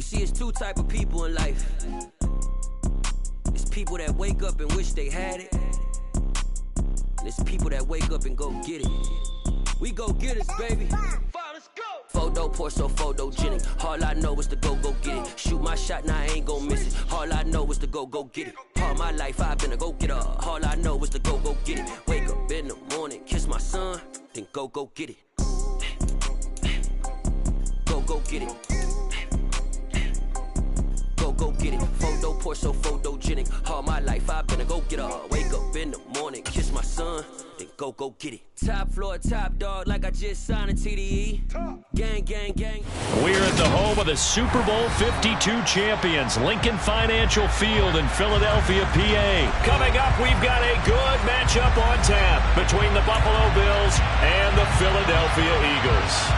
see, it's two type of people in life. It's people that wake up and wish they had it. And it's people that wake up and go get it. We go get it, baby. Let's go. Photo pour so photogenic. All I know is to go get it. Shoot my shot, now I ain't gon' miss it. All I know is to go get it. All my life I've been a go-getter. All I know is to go get it. Wake up in the morning, kiss my son, then go get it. Go get it. Go get it. Photo pour so photogenic. All my life I've been a go-getter. Wake up in the morning, kiss my son, then go get it. Top floor, top dog, like I just signed a TDE. Gang, gang, gang. We're at the home of the Super Bowl 52 champions, Lincoln Financial Field in Philadelphia, PA. Coming up, we've got a good matchup on tap between the Buffalo Bills and the Philadelphia Eagles.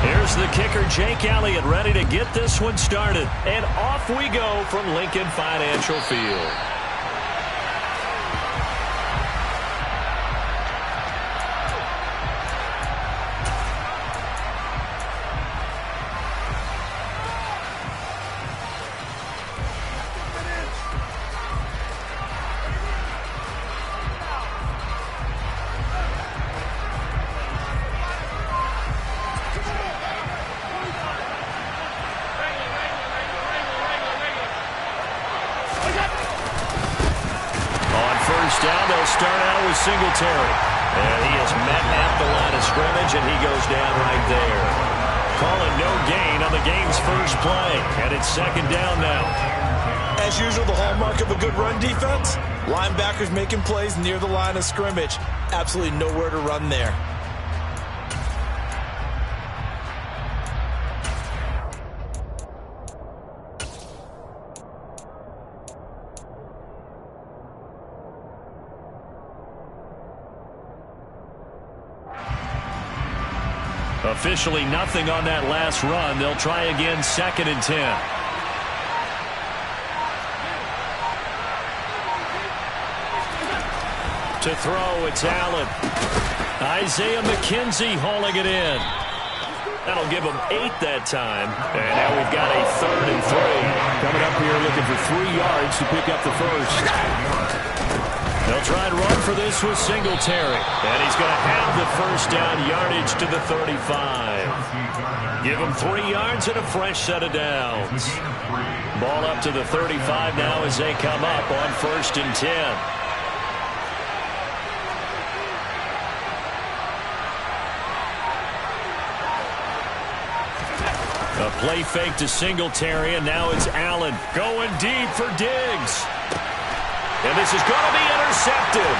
Here's the kicker, Jake Elliott, ready to get this one started. And off we go from Lincoln Financial Field. Down, they'll start out with Singletary. And he is met at the line of scrimmage, and he goes down right there. Calling no gain on the game's first play, and it's second down now. As usual, the hallmark of a good run defense, linebackers making plays near the line of scrimmage. Absolutely nowhere to run there. Officially nothing on that last run. They'll try again, 2nd and 10. To throw, it's Allen. Isaiah McKenzie hauling it in. That'll give them 8 that time. And now we've got a 3rd and 3. Coming up here looking for 3 yards to pick up the first. They'll try and run for this with Singletary. And he's going to have the first down, yardage to the 35. Give him 3 yards and a fresh set of downs. Ball up to the 35 now as they come up on 1st and 10. A play fake to Singletary, and now it's Allen going deep for Diggs. And this is going to be intercepted.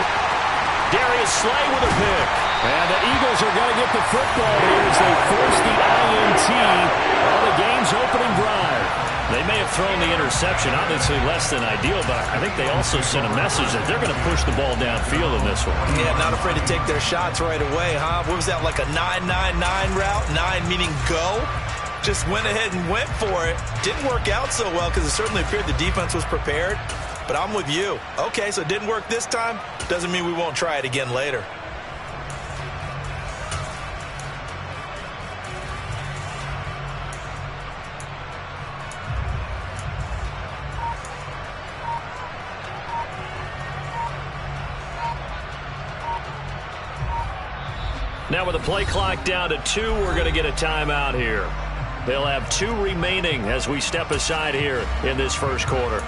Darius Slay with a pick. And the Eagles are going to get the football here as they force the INT on the game's opening drive. They may have thrown the interception, obviously less than ideal, but I think they also sent a message that they're going to push the ball downfield in this one. Yeah, not afraid to take their shots right away, huh? What was that, like a 9-9-9 route? 9 meaning go? Just went ahead and went for it. Didn't work out so well because it certainly appeared the defense was prepared. But I'm with you. Okay, so it didn't work this time. Doesn't mean we won't try it again later. Now with the play clock down to 2, we're going to get a timeout here. They'll have 2 remaining as we step aside here in this first quarter.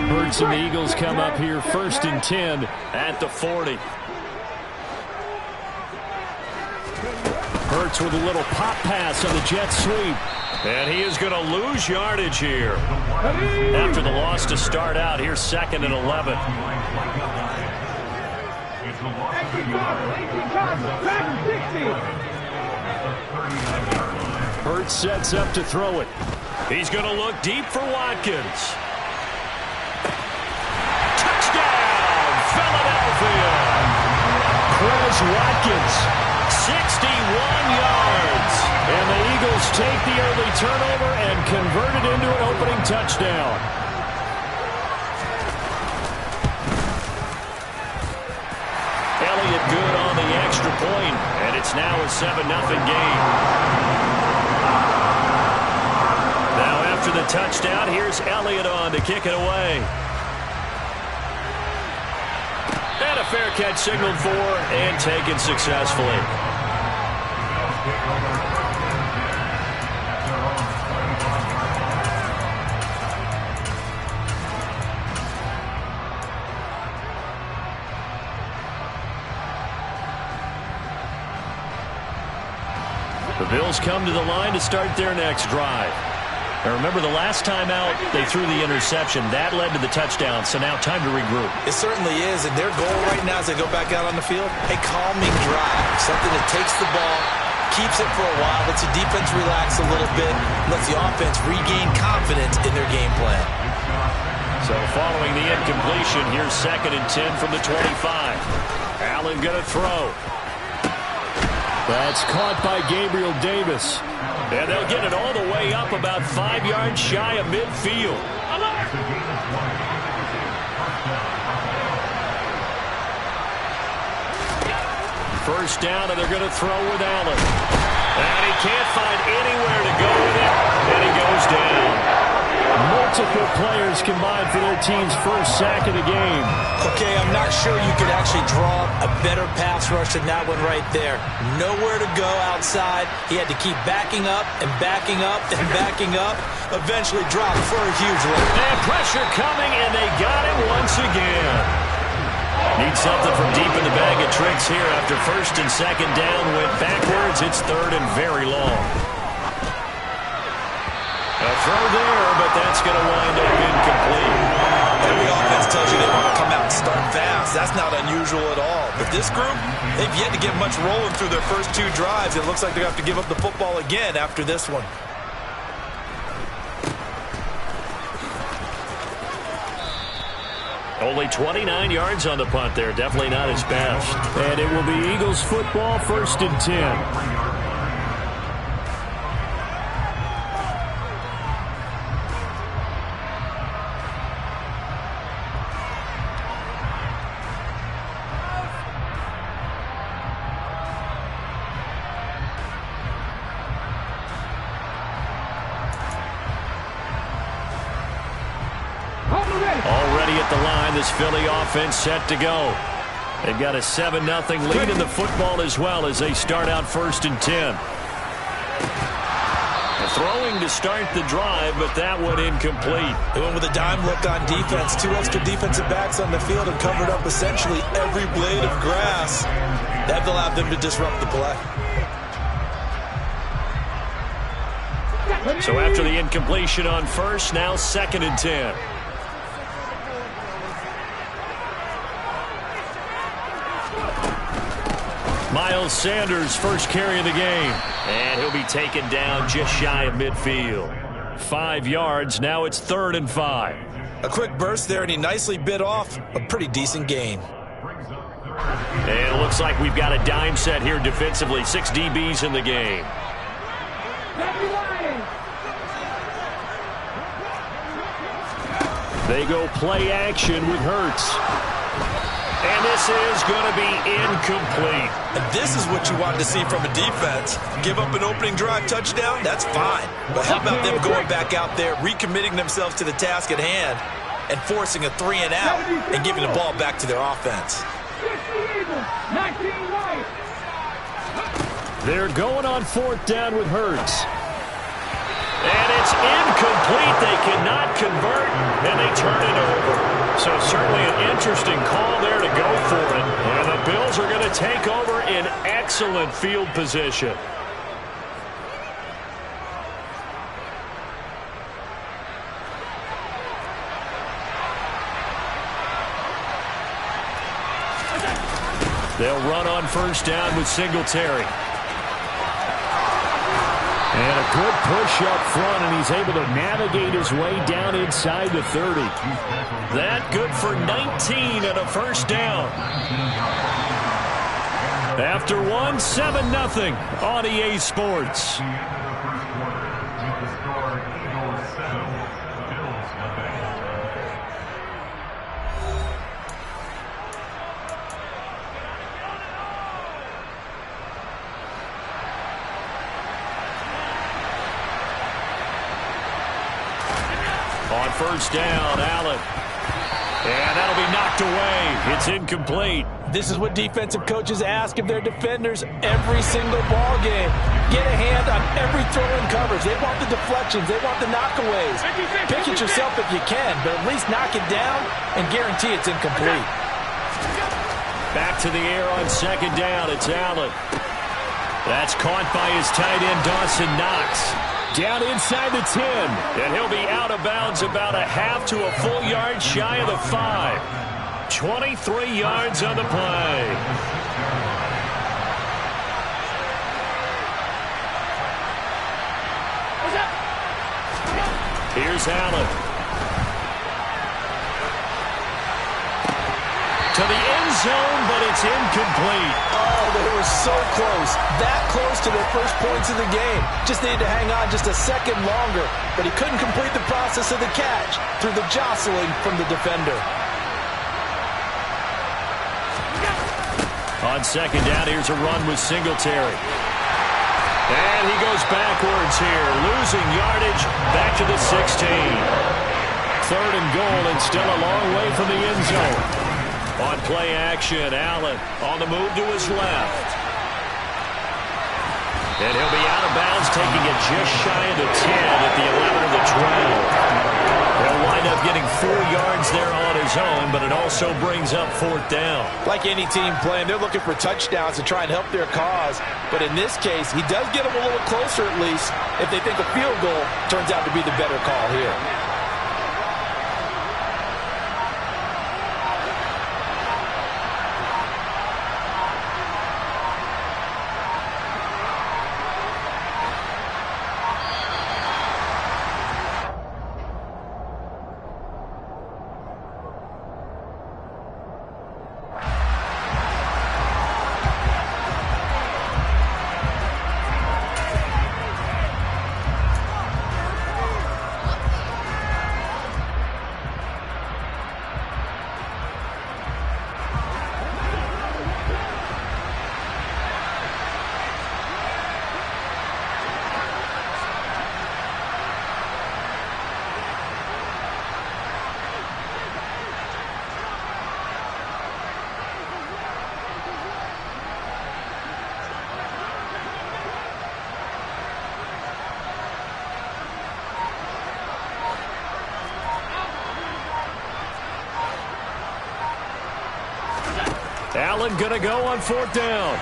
Hurts and the Eagles come up here 1st and 10 at the 40. Hurts with a little pop pass on the jet sweep. And he is going to lose yardage here. After the loss to start out, here's 2nd and 11. Hurts sets up to throw it. He's going to look deep for Watkins. Watkins. 61 yards. And the Eagles take the early turnover and convert it into an opening touchdown. Elliott good on the extra point, and it's now a 7-0 game. Now after the touchdown, here's Elliott on to kick it away. And a fair catch signaled for and taken successfully. The Bills come to the line to start their next drive. Now remember, the last time out, they threw the interception. That led to the touchdown, so now time to regroup. It certainly is, and their goal right now as they go back out on the field, a calming drive, something that takes the ball, keeps it for a while, lets the defense relax a little bit, lets the offense regain confidence in their game plan. So following the incompletion, here's 2nd and 10 from the 25. Allen going to throw. That's caught by Gabriel Davis. And they'll get it all the way up about 5 yards shy of midfield. First down, and they're going to throw with Allen. And he can't find anywhere to go with it, and he goes down. Multiple players combined for their team's first sack of the game. Okay, I'm not sure you could actually draw a better pass rush than that one right there. Nowhere to go outside. He had to keep backing up and backing up and backing up. Eventually dropped for a huge run. And pressure coming, and they got him once again. Need something from deep in the bag of tricks here after 1st and 2nd down. Went backwards. It's 3rd and very long. A throw there, but that's going to wind up incomplete. Every offense tells you they want to come out and start fast. That's not unusual at all. But this group, they've yet to get much rolling through their first 2 drives. It looks like they're going to have to give up the football again after this one. Only 29 yards on the punt there. Definitely not his best. And it will be Eagles football, 1st and 10. Already at the line, this Philly offense set to go. They've got a 7-0 lead in the football as well as they start out 1st and 10. Throwing to start the drive, but that one incomplete. They went with a dime look on defense. 2 extra defensive backs on the field and covered up essentially every blade of grass. That allowed them to disrupt the play. So after the incompletion on 1st, now 2nd and 10. Miles Sanders, first carry of the game. And he'll be taken down just shy of midfield. 5 yards, now it's 3rd and 5. A quick burst there, and he nicely bit off a pretty decent gain. And it looks like we've got a dime set here defensively. 6 DBs in the game. They go play action with Hurts. And this is going to be incomplete. And this is what you wanted to see from a defense. Give up an opening drive touchdown, that's fine. But how about them going back out there, recommitting themselves to the task at hand, and forcing a 3 and out and giving the ball back to their offense. They're going on 4th down with Hurts. And it's incomplete. They cannot convert, and they turn it over. So certainly an interesting call there to go for it. And the Bills are going to take over in excellent field position. They'll run on 1st down with Singletary. And a good push up front, and he's able to navigate his way down inside the 30. That good for 19 and a 1st down. After one, 7-0 on EA Sports. On first down, Allen. And that'll be knocked away. It's incomplete. This is what defensive coaches ask of their defenders every single ball game. Get a hand on every throw in coverage. They want the deflections. They want the knockaways. Pick it yourself if you can, but at least knock it down and guarantee it's incomplete. Back to the air on second down. It's Allen. That's caught by his tight end, Dawson Knox. Down inside the 10. And he'll be out of bounds about a half to a full yard shy of the 5. 23 yards on the play. Here's Allen. To the end zone, but it's incomplete. Oh, they were so close. That close to their first points of the game. Just needed to hang on just a second longer, but he couldn't complete the process of the catch through the jostling from the defender. On second down, here's a run with Singletary. And he goes backwards here, losing yardage back to the 16. Third and goal, and still a long way from the end zone. On play action, Allen on the move to his left. And he'll be out of bounds, taking it just shy of the 10 at the 11 of the 12. He'll wind up getting 4 yards there on his own, but it also brings up fourth down. Like any team playing, they're looking for touchdowns to try and help their cause. But in this case, he does get them a little closer at least if they think a field goal turns out to be the better call here. Allen going to go on fourth down.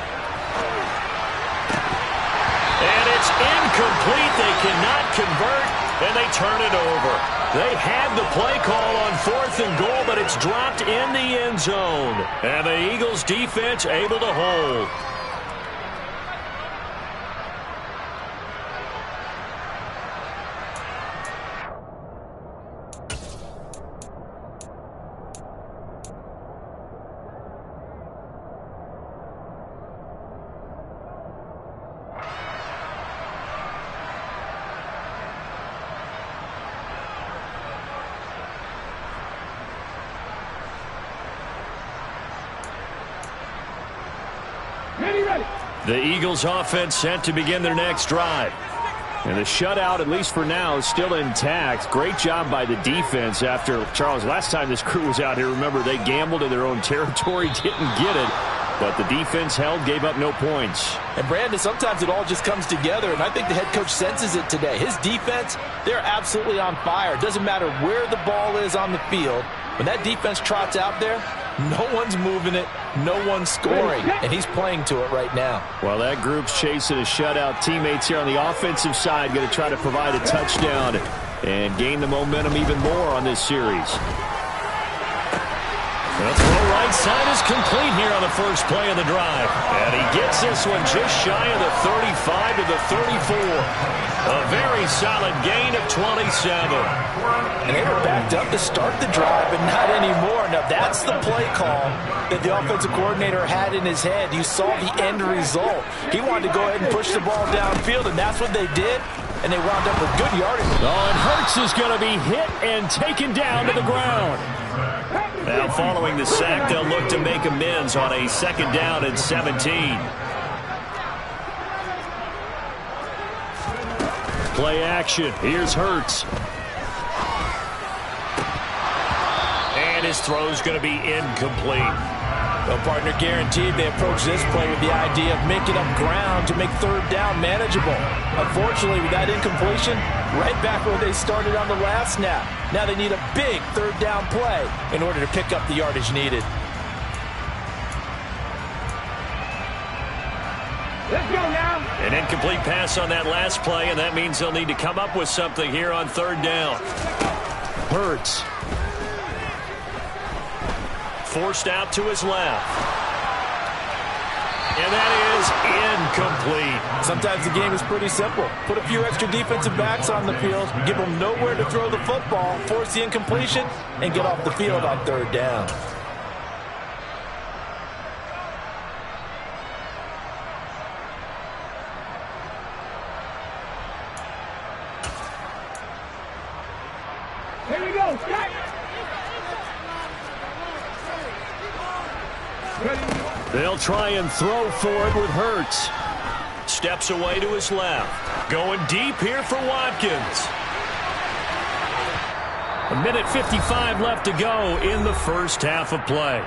And it's incomplete. They cannot convert, and they turn it over. They had the play call on fourth and goal, but it's dropped in the end zone. And the Eagles defense able to hold. The Eagles offense set to begin their next drive. And the shutout, at least for now, is still intact. Great job by the defense after, Charles, last time this crew was out here, remember, they gambled in their own territory, didn't get it. But the defense held, gave up no points. And, Brandon, sometimes it all just comes together, and I think the head coach senses it today. His defense, they're absolutely on fire. It doesn't matter where the ball is on the field. When that defense trots out there, no one's moving it, no one's scoring, and he's playing to it right now. Well, that group's chasing a shutout. Teammates here on the offensive side going to try to provide a touchdown and gain the momentum even more on this series. The throw right side is complete here on the first play of the drive. And he gets this one just shy of the 35 to the 34. A very solid gain of 27. And they were backed up to start the drive, but not anymore. Now that's That's the play call that the offensive coordinator had in his head. You saw the end result. He wanted to go ahead and push the ball downfield, and that's what they did, and they wound up with good yardage. Oh, and Hurts is going to be hit and taken down to the ground. Now, following the sack, they'll look to make amends on a 2nd down and 17. Play action. Here's Hurts. And his throw's going to be incomplete. Well, partner, guaranteed they approach this play with the idea of making up ground to make 3rd down manageable. Unfortunately, with that incompletion, right back where they started on the last snap. Now they need a big 3rd down play in order to pick up the yardage needed. Let's go now. An incomplete pass on that last play, and that means they'll need to come up with something here on 3rd down. Hurts. Forced out to his left. And that is incomplete. Sometimes the game is pretty simple. Put a few extra defensive backs on the field, give them nowhere to throw the football, force the incompletion, and get off the field on 3rd down. Here we go. Strike. They'll try and throw for it with Hurts. Steps away to his left. Going deep here for Watkins. 1:55 left to go in the first half of play.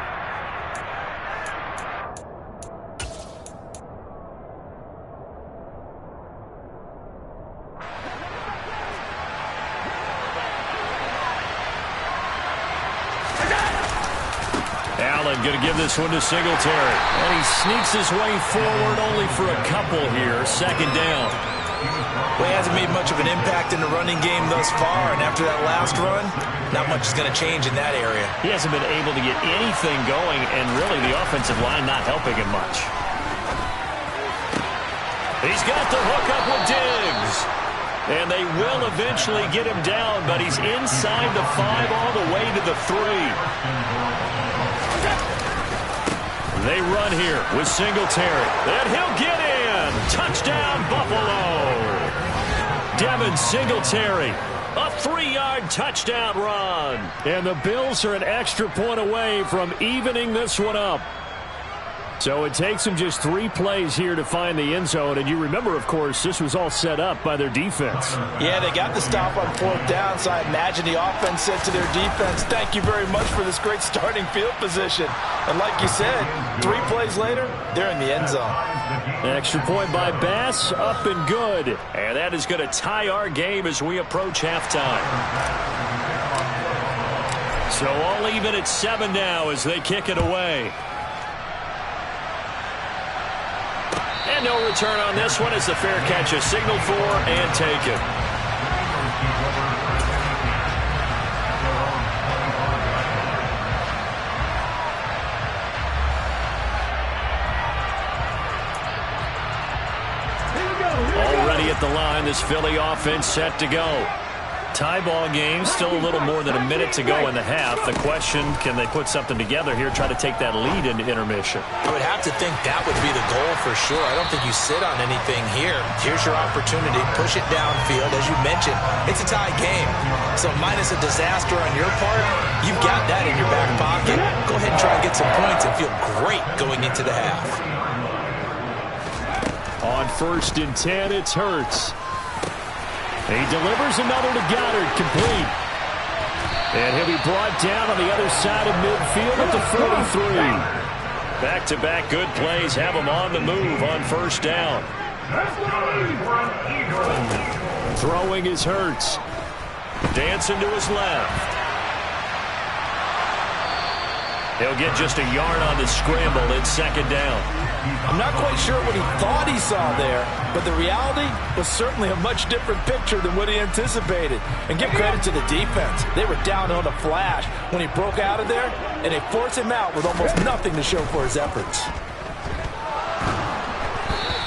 Going to give this one to Singletary. And he sneaks his way forward only for a couple here. 2nd down. Well, he hasn't made much of an impact in the running game thus far, and after that last run, not much is going to change in that area. He hasn't been able to get anything going, and really the offensive line not helping him much. He's got the hook up with Diggs. And they will eventually get him down, but he's inside the 5 all the way to the 3. They run here with Singletary. And he'll get in. Touchdown, Buffalo. Devin Singletary. A 3-yard touchdown run. And the Bills are an extra point away from evening this one up. So it takes them just 3 plays here to find the end zone. And you remember, of course, this was all set up by their defense. Yeah, they got the stop on 4th down, so I imagine the offense said to their defense, thank you very much for this great starting field position. And like you said, 3 plays later, they're in the end zone. Extra point by Bass, up and good. And that is going to tie our game as we approach halftime. So all even at 7 now as they kick it away. And no return on this one as the fair catch is signaled for and taken. Already at the line, this Philly offense set to go. Tie ball game, still a little more than a minute to go in the half. The question, can they put something together here, try to take that lead into intermission? I would have to think that would be the goal for sure. I don't think you sit on anything here. Here's your opportunity. Push it downfield. As you mentioned, it's a tie game. So minus a disaster on your part, you've got that in your back pocket. Go ahead and try and get some points and feel great going into the half. On 1st and 10, it's Hurts. He delivers another to Goddard, complete. And he'll be brought down on the other side of midfield at the 43. Back-to-back good plays have him on the move on 1st down. Throwing is Hurts. Dancing to his left. He'll get just a yard on the scramble in 2nd down. I'm not quite sure what he thought he saw there, but the reality was certainly a much different picture than what he anticipated. And give credit to the defense. They were down on a flash when he broke out of there, and they forced him out with almost nothing to show for his efforts.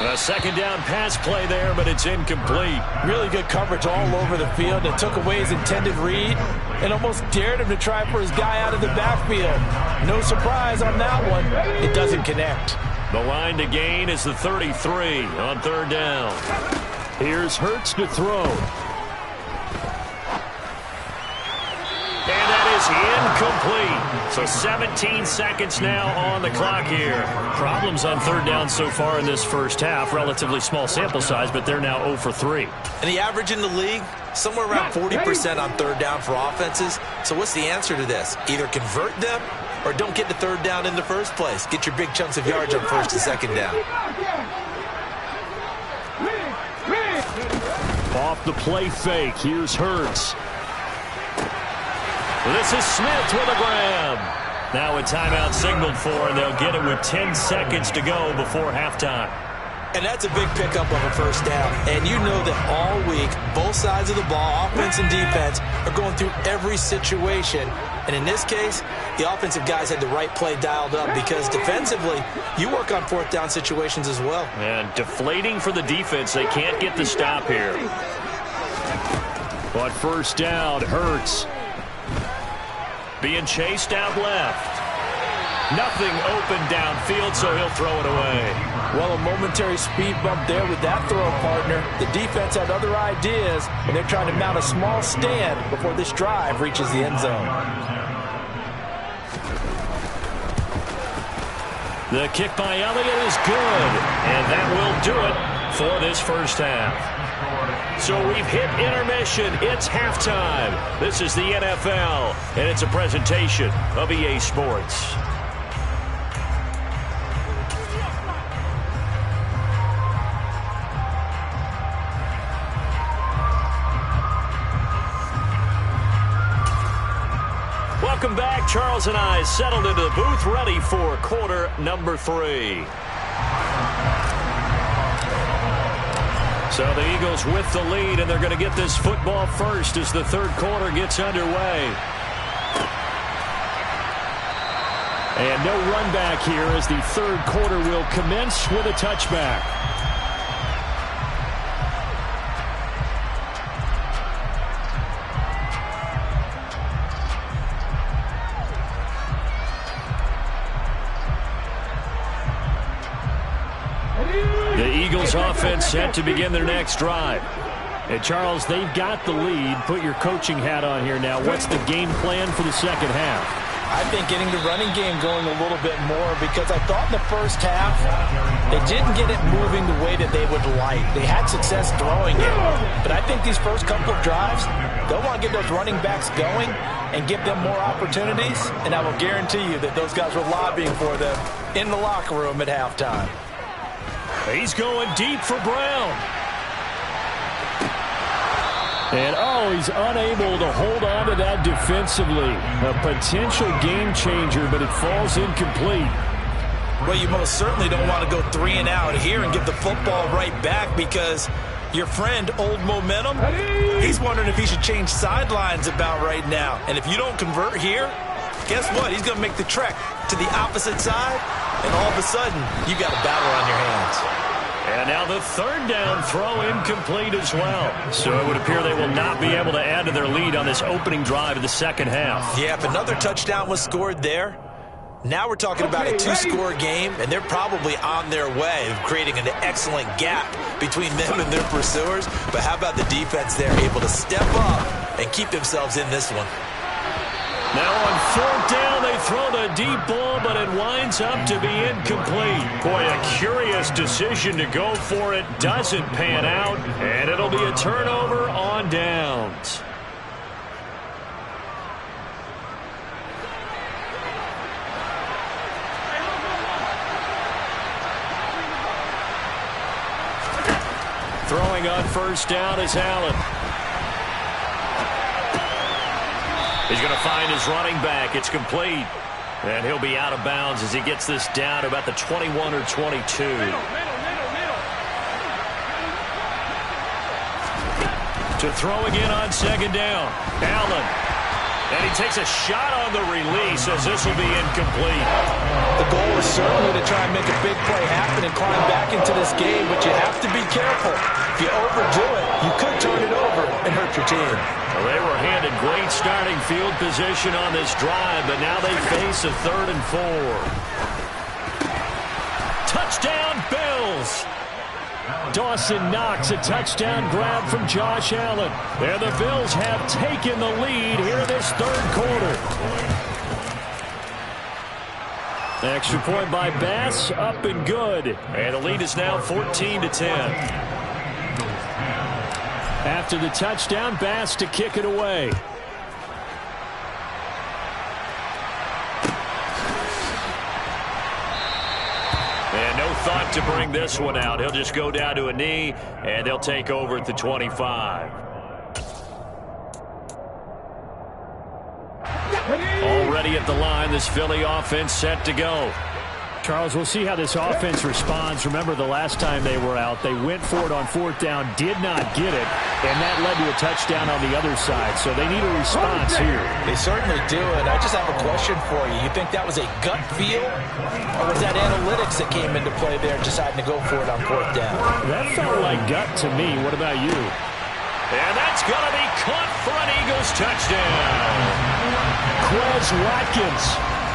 A second down pass play there, but it's incomplete. Really good coverage all over the field. It took away his intended read and almost dared him to try for his guy out of the backfield. No surprise on that one. It doesn't connect. The line to gain is the 33 on third down. Here's Hurts to throw. And that is incomplete. So 17 seconds now on the clock here. Problems on third down so far in this first half. Relatively small sample size, but they're now 0 for 3. And the average in the league, somewhere around 40% on third down for offenses. So what's the answer to this? Either convert them or don't get to third down in the first place. Get your big chunks of yards on first and second down. Off the play fake. Here's Hurts. This is Smith with a grab. Now a timeout signaled for, and they'll get it with 10 seconds to go before halftime. And that's a big pickup of a first down. And you know that all week, both sides of the ball, offense and defense, are going through every situation. And in this case, the offensive guys had the right play dialed up because defensively, you work on fourth down situations as well. And deflating for the defense. They can't get the stop here. But first down, Hurts. Being chased out left. Nothing open downfield, so he'll throw it away. Well, a momentary speed bump there with that throw, partner. The defense had other ideas, and they're trying to mount a small stand before this drive reaches the end zone. The kick by Elliott is good, and that will do it for this first half. So we've hit intermission. It's halftime. This is the NFL, and it's a presentation of EA Sports. Welcome back. Charles and I settled into the booth, ready for quarter number 3. So the Eagles with the lead, and they're going to get this football first as the third quarter gets underway. And no run back here as the third quarter will commence with a touchback. The Eagles offense set to begin their next drive. And Charles, they've got the lead. Put your coaching hat on here now. What's the game plan for the second half? I think getting the running game going a little bit more because I thought in the first half they didn't get it moving the way that they would like. They had success throwing it. But I think these first couple of drives, they'll want to get those running backs going and give them more opportunities. And I will guarantee you that those guys were lobbying for them in the locker room at halftime. He's going deep for Brown. And, he's unable to hold on to that defensively. A potential game changer, but it falls incomplete. Well, you most certainly don't want to go 3 and out here and give the football right back because your friend, Old Momentum, he's wondering if he should change sidelines about right now. And if you don't convert here, guess what? He's going to make the trek to the opposite side, and all of a sudden, you got a battle on your hands. And now the third down throw incomplete as well. So it would appear they will not be able to add to their lead on this opening drive of the second half. Yeah, if another touchdown was scored there, now we're talking about a 2-score game, and they're probably on their way of creating an excellent gap between them and their pursuers. But how about the defense there, able to step up and keep themselves in this one? Now on fourth down, they throw the deep ball, but it winds up to be incomplete. Boy, a curious decision to go for it. Doesn't pan out, and it'll be a turnover on downs. Throwing on first down is Allen. He's going to find his running back. It's complete. And he'll be out of bounds as he gets this down to about the 21 or 22. To throw again on second down. Allen. And he takes a shot on the release as this will be incomplete. The goal is certainly to try and make a big play happen and climb back into this game, but you have to be careful. If you overdo it, you could turn it over and hurt your team. Well, they were handed great starting field position on this drive, but now they face a 3rd and 4. Touchdown, Bills! Dawson Knox, a touchdown grab from Josh Allen. And the Bills have taken the lead here in this 3rd quarter. Extra point by Bass, up and good. And the lead is now 14-10. After the touchdown, Bass to kick it away. And no thought to bring this one out. He'll just go down to a knee, and they'll take over at the 25. Already at the line, this Philly offense set to go. Charles, we'll see how this offense responds. Remember the last time they were out, they went for it on 4th down, did not get it, and that led to a touchdown on the other side. So they need a response here. They certainly do, and I just have a question for you. You think that was a gut feel, or was that analytics that came into play there deciding to go for it on 4th down? That felt like gut to me. What about you? And that's going to be caught for an Eagles touchdown. Quez Watkins.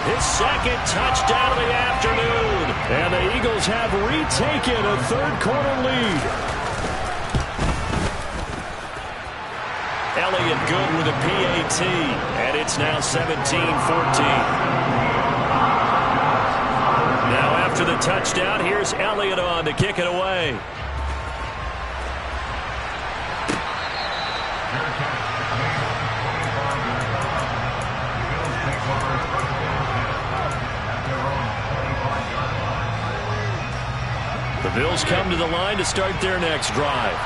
His 2nd touchdown of the afternoon. And the Eagles have retaken a 3rd quarter lead. Elliott good with a PAT. And it's now 17-14. Now after the touchdown, here's Elliott on to kick it away. The Bills come to the line to start their next drive.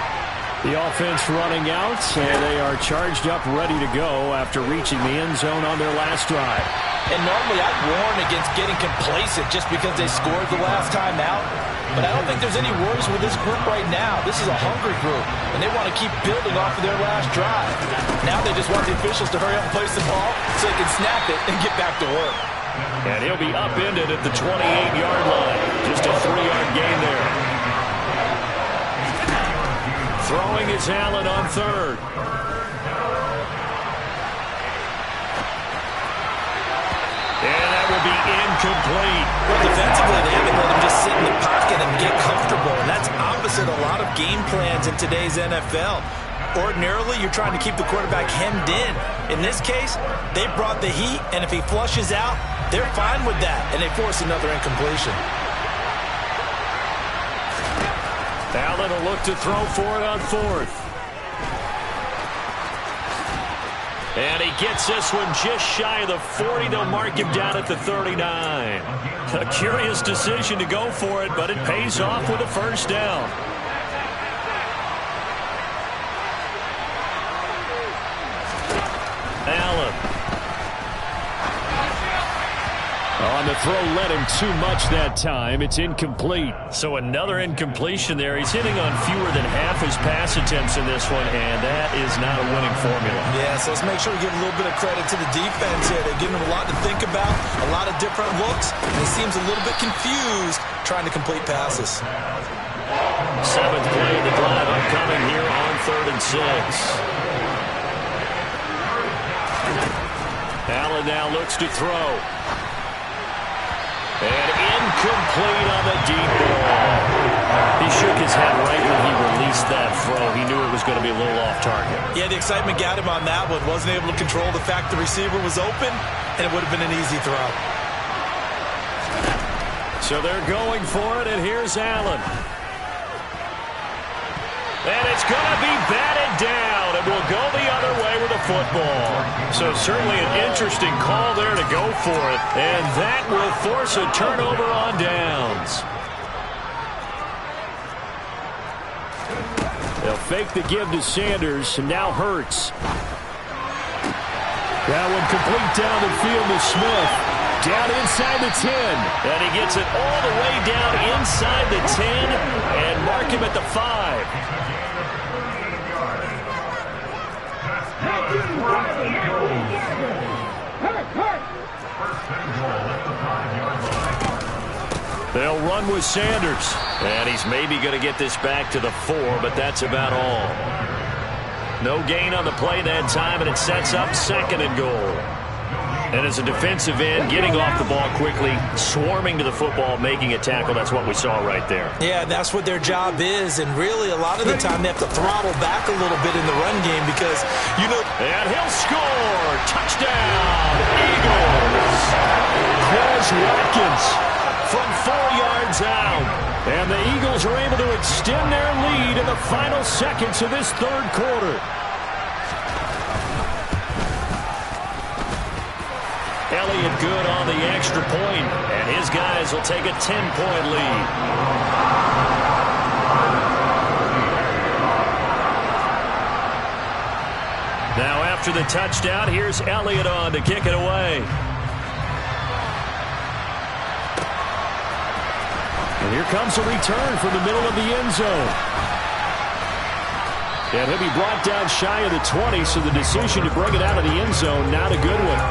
The offense running out, and they are charged up, ready to go after reaching the end zone on their last drive. And normally I'd warn against getting complacent just because they scored the last time out. But I don't think there's any worries with this group right now. This is a hungry group, and they want to keep building off of their last drive. Now they just want the officials to hurry up and place the ball so they can snap it and get back to work. And he'll be upended at the 28-yard line. Just a 3-yard gain there. Throwing is Allen on 3rd. And that will be incomplete. Well, defensively, they haven't let him just sit in the pocket and get comfortable, and that's opposite a lot of game plans in today's NFL. Ordinarily, you're trying to keep the quarterback hemmed in. In this case, they brought the heat, and if he flushes out, they're fine with that, and they force another incompletion. Allen will look to throw for it on 4th. And he gets this one just shy of the 40. They'll mark him down at the 39. A curious decision to go for it, but it pays off with a 1st down. Allen. On the throw, led him too much that time. It's incomplete. So another incompletion there. He's hitting on fewer than half his pass attempts in this one, and that is not a winning formula. Yeah, so let's make sure we give a little bit of credit to the defense here. They're giving him a lot to think about, a lot of different looks, and he seems a little bit confused trying to complete passes. 7th play of the drive upcoming here on 3rd and 6. Allen now looks to throw. And incomplete on the deep ball. He shook his head right when he released that throw. He knew it was going to be a little off target. Yeah, the excitement got him on that one. Wasn't able to control the fact the receiver was open, and it would have been an easy throw. So they're going for it, and here's Allen. And it's going to be batted down, and will go the other way with the football. So certainly an interesting call there to go for it, and that will force a turnover on downs. They'll fake the give to Sanders, and now Hurts. That one complete down the field to Smith. Down inside the 10. And he gets it all the way down inside the 10 and mark him at the 5. They'll run with Sanders. And he's maybe going to get this back to the 4, but that's about all. No gain on the play that time, and it sets up 2nd and goal. And as a defensive end, getting off the ball quickly, swarming to the football, making a tackle, that's what we saw right there. Yeah, that's what their job is, and really a lot of the time they have to throttle back a little bit in the run game because, you know... And he'll score! Touchdown, Eagles! Quez Watkins from 4 yards out. And the Eagles are able to extend their lead in the final seconds of this 3rd quarter. Elliott good on the extra point, and his guys will take a 10-point lead. Now after the touchdown, here's Elliott on to kick it away. And here comes a return from the middle of the end zone. And he'll be brought down shy of the 20, so the decision to bring it out of the end zone, not a good one.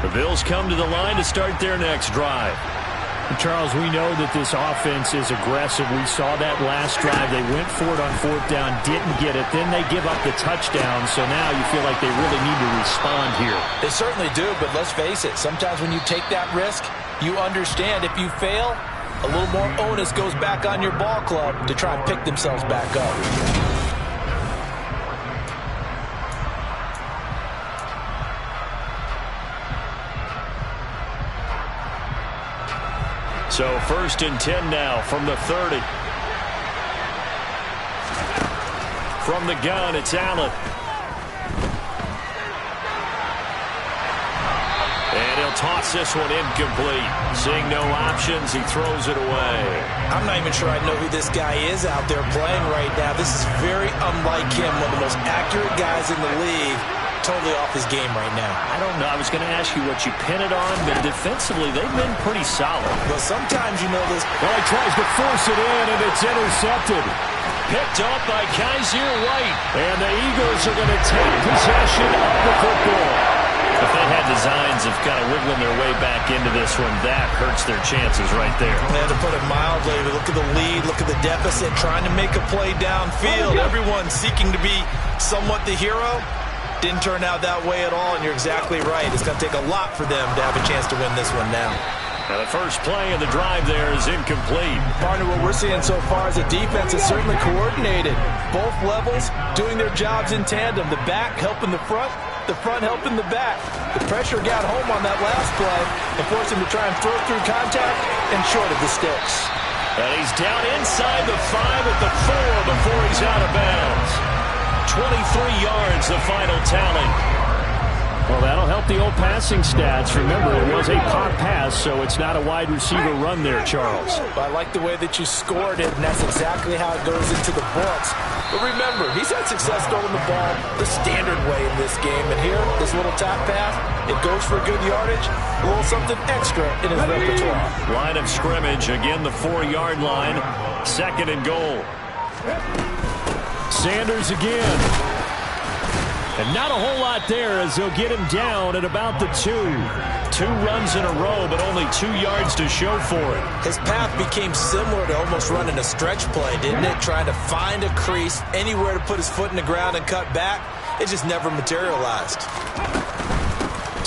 The Bills come to the line to start their next drive. Charles, we know that this offense is aggressive. We saw that last drive. They went for it on 4th down, didn't get it. Then they give up the touchdown. So now you feel like they really need to respond here. They certainly do, but let's face it. Sometimes when you take that risk, you understand if you fail, a little more onus goes back on your ball club to try and pick themselves back up. So 1st and 10 now from the 30. From the gun, it's Allen. And he'll toss this one incomplete. Seeing no options, he throws it away. I'm not even sure I know who this guy is out there playing right now. This is very unlike him, one of the most accurate guys in the league. Totally off his game right now. I don't know. I was going to ask you what you pin it on, but defensively, they've been pretty solid. Well, sometimes you know this. Well, he tries to force it in, and it's intercepted. Picked up by Kaiser White. And the Eagles are going to take possession of the football. If they had designs of kind of wiggling their way back into this one, that hurts their chances right there. They had to put it mildly. Look at the lead. Look at the deficit. Trying to make a play downfield. Everyone seeking to be somewhat the hero. Didn't turn out that way at all, and you're exactly right. It's going to take a lot for them to have a chance to win this one now. Now the first play of the drive there is incomplete. Partner, what we're seeing so far is a defense is certainly coordinated. Both levels doing their jobs in tandem. The back helping the front helping the back. The pressure got home on that last play and forced him to try and throw through contact and short of the sticks. And he's down inside the 5 at the 4 before he's out of bounds. 23 yards, the final tally. Well, that'll help the old passing stats. Remember, it was a pop pass, so it's not a wide receiver run there, Charles. I like the way that you scored it, and that's exactly how it goes into the books. But remember, he's had success throwing the ball the standard way in this game. And here, this little top pass, it goes for good yardage, a little something extra in his repertoire. Line of scrimmage, again the 4-yard line, 2nd and goal. Sanders again. And not a whole lot there as they'll get him down at about the 2. 2 runs in a row, but only 2 yards to show for it. His path became similar to almost running a stretch play, didn't it? Trying to find a crease, anywhere to put his foot in the ground and cut back. It just never materialized.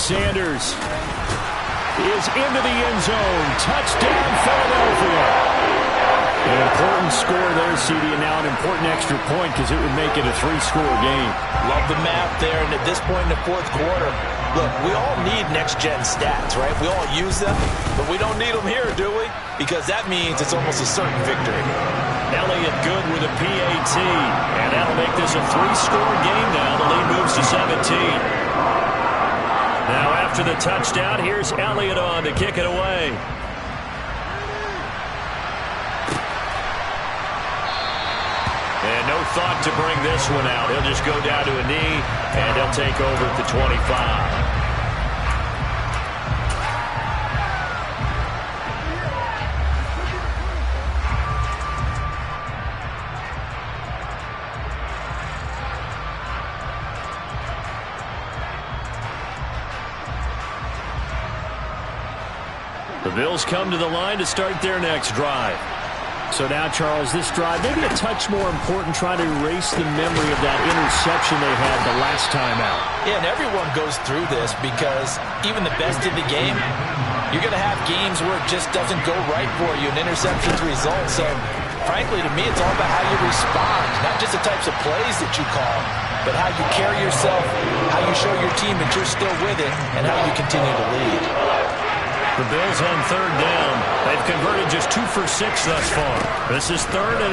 Sanders is into the end zone. Touchdown, Philadelphia. An important score there, CD, and now an important extra point because it would make it a 3-score game. Love the math there, and at this point in the 4th quarter, look, we all need next-gen stats, right? We all use them, but we don't need them here, do we? Because that means it's almost a certain victory. Elliott good with a PAT, and that'll make this a 3-score game now. The lead moves to 17. Now after the touchdown, here's Elliott on to kick it away. And no thought to bring this one out. He'll just go down to a knee, and he'll take over at the 25. The Bills come to the line to start their next drive. So now, Charles, this drive, maybe a touch more important, trying to erase the memory of that interception they had the last time out. Yeah, and everyone goes through this because even the best in the game, you're going to have games where it just doesn't go right for you, and interceptions result. So, frankly, to me, it's all about how you respond, not just the types of plays that you call, but how you carry yourself, how you show your team that you're still with it, and how you continue to lead. The Bills on third down. They've converted just 2 for 6 thus far. This is 3rd and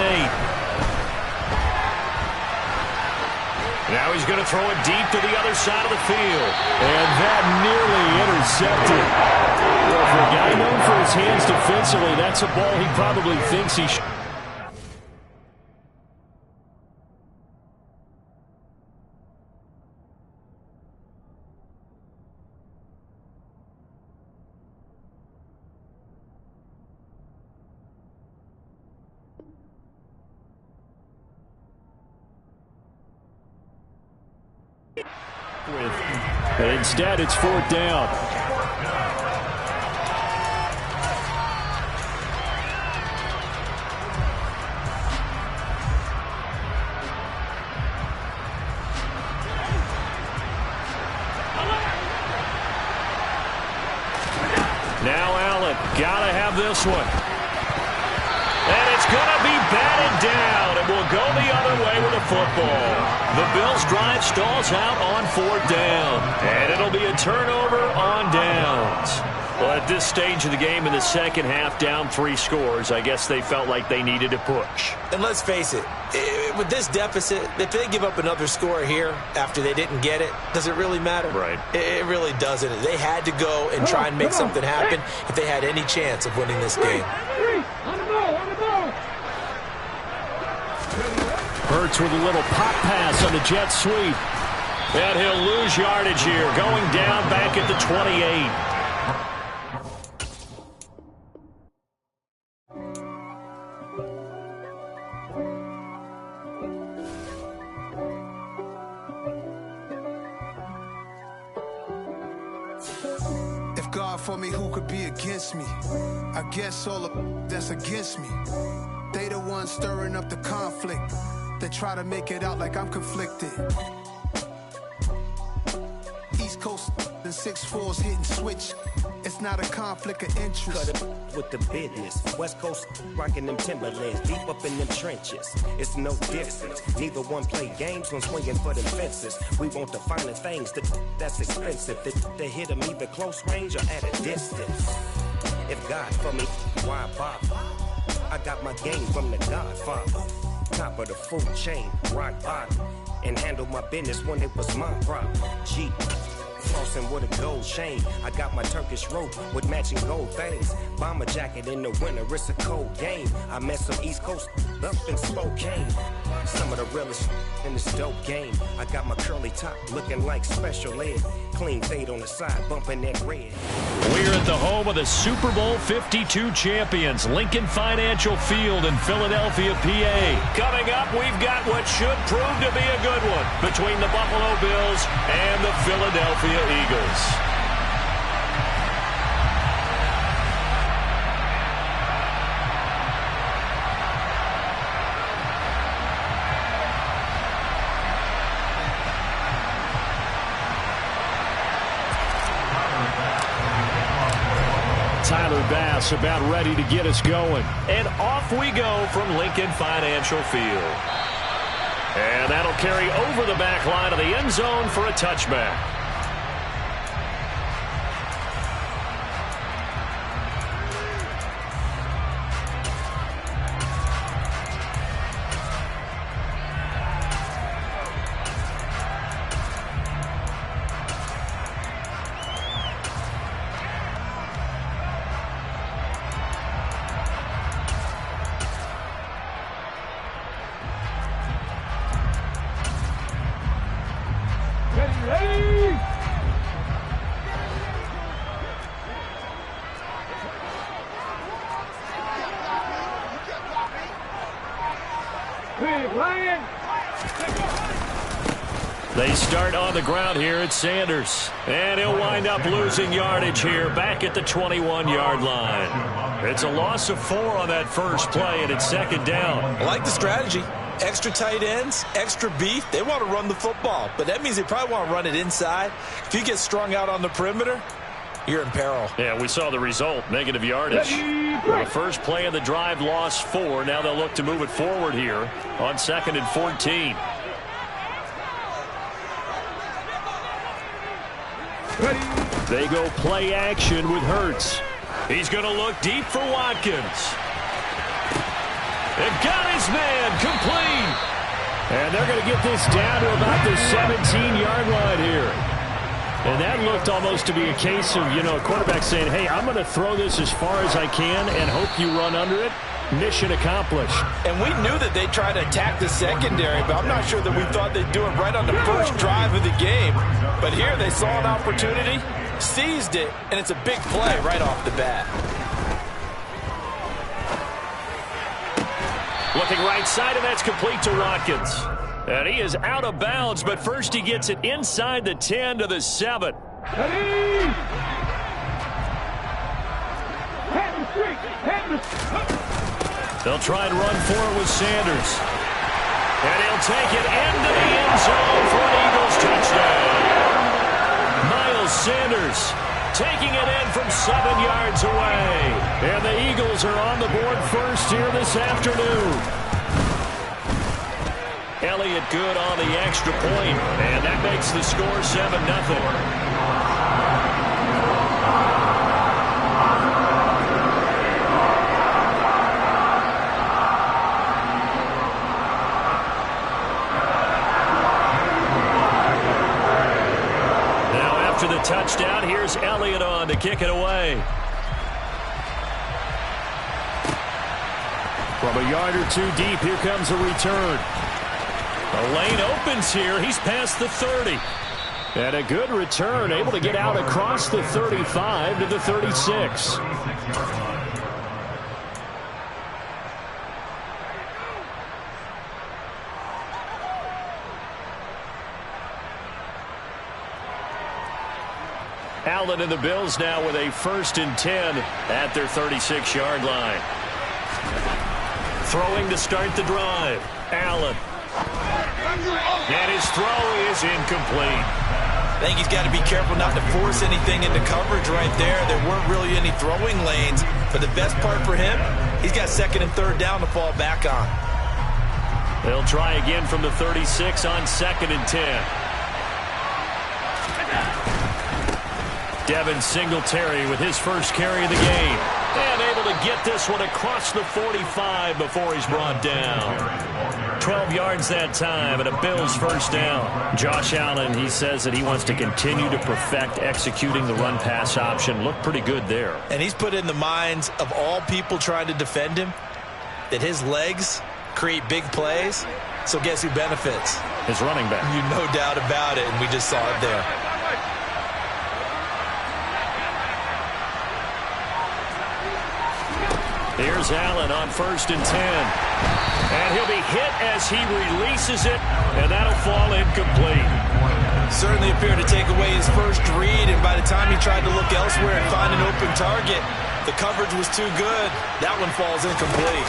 8. Now he's going to throw it deep to the other side of the field. And that nearly intercepted. Well, for a guy known for his hands defensively, that's a ball he probably thinks he should. But instead, it's 4th down. Now Allen, gotta have this one. And it's gonna be batted down, and we'll go the other way with the football. The Bills' drive stalls out on 4th down, and it'll be a turnover on downs. Well, at this stage of the game in the second half, down 3 scores, I guess they felt like they needed to push. And let's face it, with this deficit, if they give up another score here after they didn't get it, does it really matter? Right. It really doesn't. They had to go and try and make something happen if they had any chance of winning this game. Hurts with a little pop pass on the jet sweep. And he'll lose yardage here, going down back at the 28. If God for me, who could be against me? I guess all of that's against me. They the ones stirring up the conflict. They try to make it out like I'm conflicted. East Coast and 6'4s hitting switch. It's not a conflict of interest. Cut it with the business. West Coast rocking them Timberlands, deep up in them trenches. It's no difference. Neither one play games when swinging for them fences. We want the finer things that's expensive. They hit them either close range or at a distance. If God for me, why bother? I got my game from the Godfather. Top of the food chain, rock bottom. And handle my business when it was my problem. G. Flossing with a gold chain. I got my Turkish rope with matching gold things. Bomber jacket in the winter, it's a cold game. I met some East Coast up in Spokane. Some of the realest in this dope game. I got my curly top looking like special ed. Clean fade on the side, bumping that red. We're at the home of the Super Bowl 52 champions, Lincoln Financial Field in Philadelphia, PA. Coming up, we've got what should prove to be a good one between the Buffalo Bills and the Philadelphia Eagles. Tyler Bass about ready to get us going. And off we go from Lincoln Financial Field. And that'll carry over the back line of the end zone for a touchback. They start on the ground here at Sanders. And he'll wind up losing yardage here back at the 21-yard line. It's a loss of 4 on that first play, and it's second down. I like the strategy. Extra tight ends, extra beef. They want to run the football, but that means they probably want to run it inside. If you get strung out on the perimeter, you're in peril. Yeah, we saw the result, negative yardage. The first play of the drive lost 4. Now they'll look to move it forward here on 2nd and 14. They go play action with Hurts. He's going to look deep for Watkins. They've got his man complete. And they're going to get this down to about the 17-yard line here. And that looked almost to be a case of, a quarterback saying, hey, I'm going to throw this as far as I can and hope you run under it. Mission accomplished. And we knew that they'd try to attack the secondary, but I'm not sure that we thought they'd do it right on the first drive of the game. But here they saw an opportunity, seized it, and it's a big play right off the bat. Looking right side, and that's complete to Watkins. And he is out of bounds, but first he gets it inside the 10 to the 7. They'll try and run for it with Sanders. And he'll take it into the end zone for an Eagles touchdown. Miles Sanders taking it in from 7 yards away. And the Eagles are on the board first here this afternoon. Elliott good on the extra point, and that makes the score 7-0. The touchdown. Here's Elliott on to kick it away. From a yard or 2 deep, here comes a return. The lane opens here. He's past the 30. And a good return, able to get out across the 35 to the 36. Allen and the Bills now with a 1st and 10 at their 36-yard line. Throwing to start the drive. Allen. And his throw is incomplete. I think he's got to be careful not to force anything into coverage right there. There weren't really any throwing lanes, but the best part for him, he's got 2nd and 3rd down to fall back on. They'll try again from the 36 on 2nd and 10. Devin Singletary with his first carry of the game. And able to get this one across the 45 before he's brought down. 12 yards that time and a Bills first down. Josh Allen, he says that he wants to continue to perfect executing the run-pass option. Looked pretty good there. And he's put in the minds of all people trying to defend him that his legs create big plays. So guess who benefits? His running back. You no doubt about it, and we just saw it there. Here's Allen on 1st and 10. And he'll be hit as he releases it, and that'll fall incomplete. Certainly appeared to take away his first read, and by the time he tried to look elsewhere and find an open target, the coverage was too good. That one falls incomplete.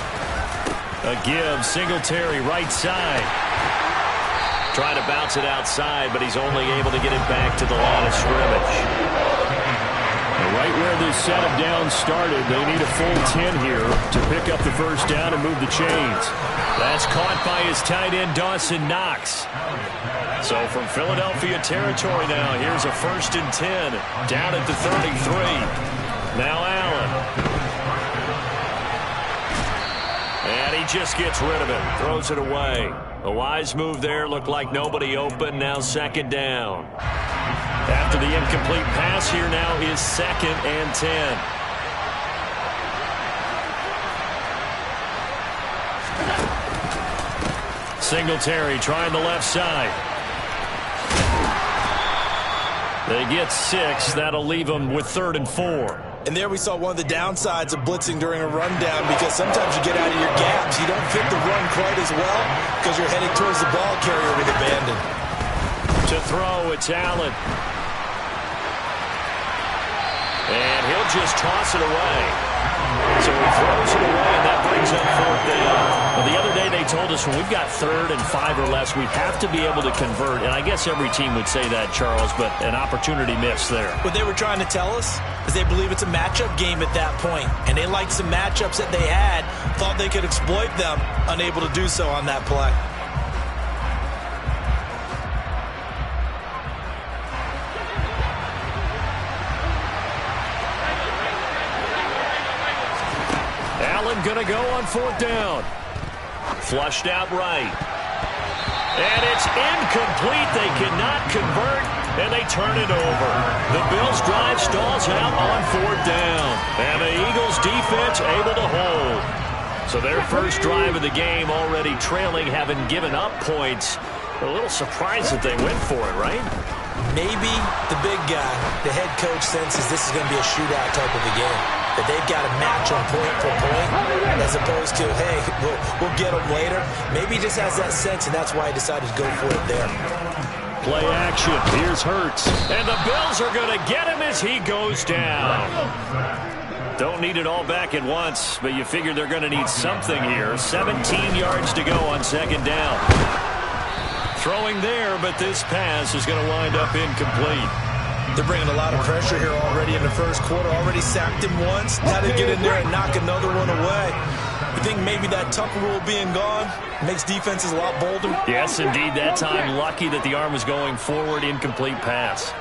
A give, Singletary right side. Trying to bounce it outside, but he's only able to get it back to the line of scrimmage. Right where this set of downs started, they need a full 10 here to pick up the first down and move the chains. That's caught by his tight end, Dawson Knox. So from Philadelphia territory now, here's a 1st and 10 down at the 33. Now Allen. And he just gets rid of it, throws it away. A wise move there, looked like nobody open, now 2nd down. After the incomplete pass, here now is 2nd and 10. Singletary trying the left side. They get 6. That'll leave them with 3rd and 4. And there we saw one of the downsides of blitzing during a rundown, because sometimes you get out of your gaps. You don't fit the run quite as well because you're heading towards the ball carrier with abandon. To throw, it's Allen. And he'll just toss it away. So he throws it away, and that brings up 4th down. Well, the other day they told us when we've got 3rd and 5 or less, we have to be able to convert. And I guess every team would say that, Charles, but an opportunity missed there. What they were trying to tell us is they believe it's a matchup game at that point. And they liked some matchups that they had, thought they could exploit them, unable to do so on that play. Going to go on 4th down. Flushed out right. And it's incomplete. They cannot convert, and they turn it over. The Bills' drive stalls out on 4th down. And the Eagles' defense able to hold. So their first drive of the game already trailing, having given up points. A little surprised that they went for it, right? Maybe the big guy, the head coach, senses this is going to be a shootout type of a game. That they've got to match on point for point as opposed to, hey, we'll get them later. Maybe he just has that sense, and that's why he decided to go for it there. Play action. Here's Hurts. And the Bills are going to get him as he goes down. Don't need it all back at once, but you figure they're going to need something here. 17 yards to go on 2nd down. Throwing there, but this pass is going to wind up incomplete. They're bringing a lot of pressure here already in the first quarter. Already sacked him once. Now they get in there and knock another one away. I think maybe that tuck rule being gone makes defenses a lot bolder. Yes, indeed. That time, lucky that the arm was going forward. Incomplete pass.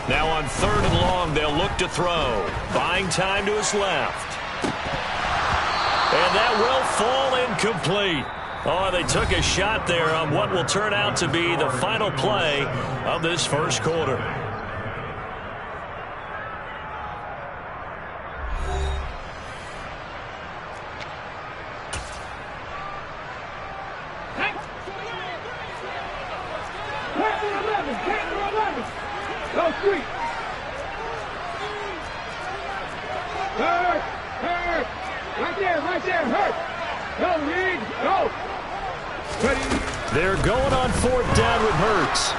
Now on 3rd and long, they'll look to throw. Buying time to his left. And that will fall incomplete. Oh, they took a shot there on what will turn out to be the final play of this first quarter. Go street. Hurt. Right there, hurt. Go, Reed, go. They're going on 4th down with Hurts.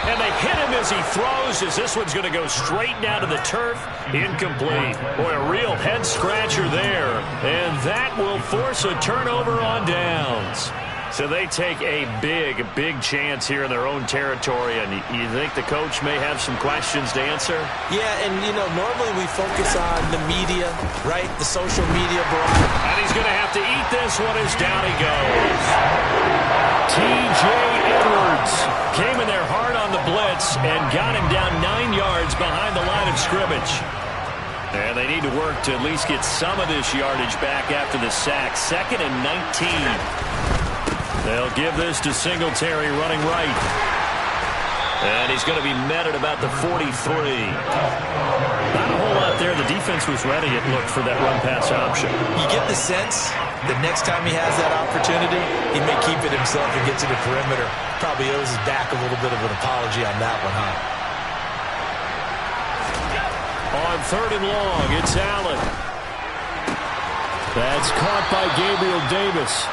And they hit him as he throws, as this one's going to go straight down to the turf. Incomplete. Boy, a real head scratcher there. And that will force a turnover on downs. So they take a big chance here in their own territory. And you think the coach may have some questions to answer? Yeah, and, normally we focus on the media, right? The social media broad. And he's going to have to eat this one as down he goes. T.J. Edwards came in there hard on the blitz and got him down 9 yards behind the line of scrimmage. And they need to work to at least get some of this yardage back after the sack. 2nd and 19. They'll give this to Singletary running right. And he's going to be met at about the 43. Not a whole lot there. The defense was ready, it looked, for that run-pass option. You get the sense that next time he has that opportunity, he may keep it himself and get to the perimeter. Probably owes his back a little bit of an apology on that one, huh? On 3rd and long, it's Allen. That's caught by Gabriel Davis.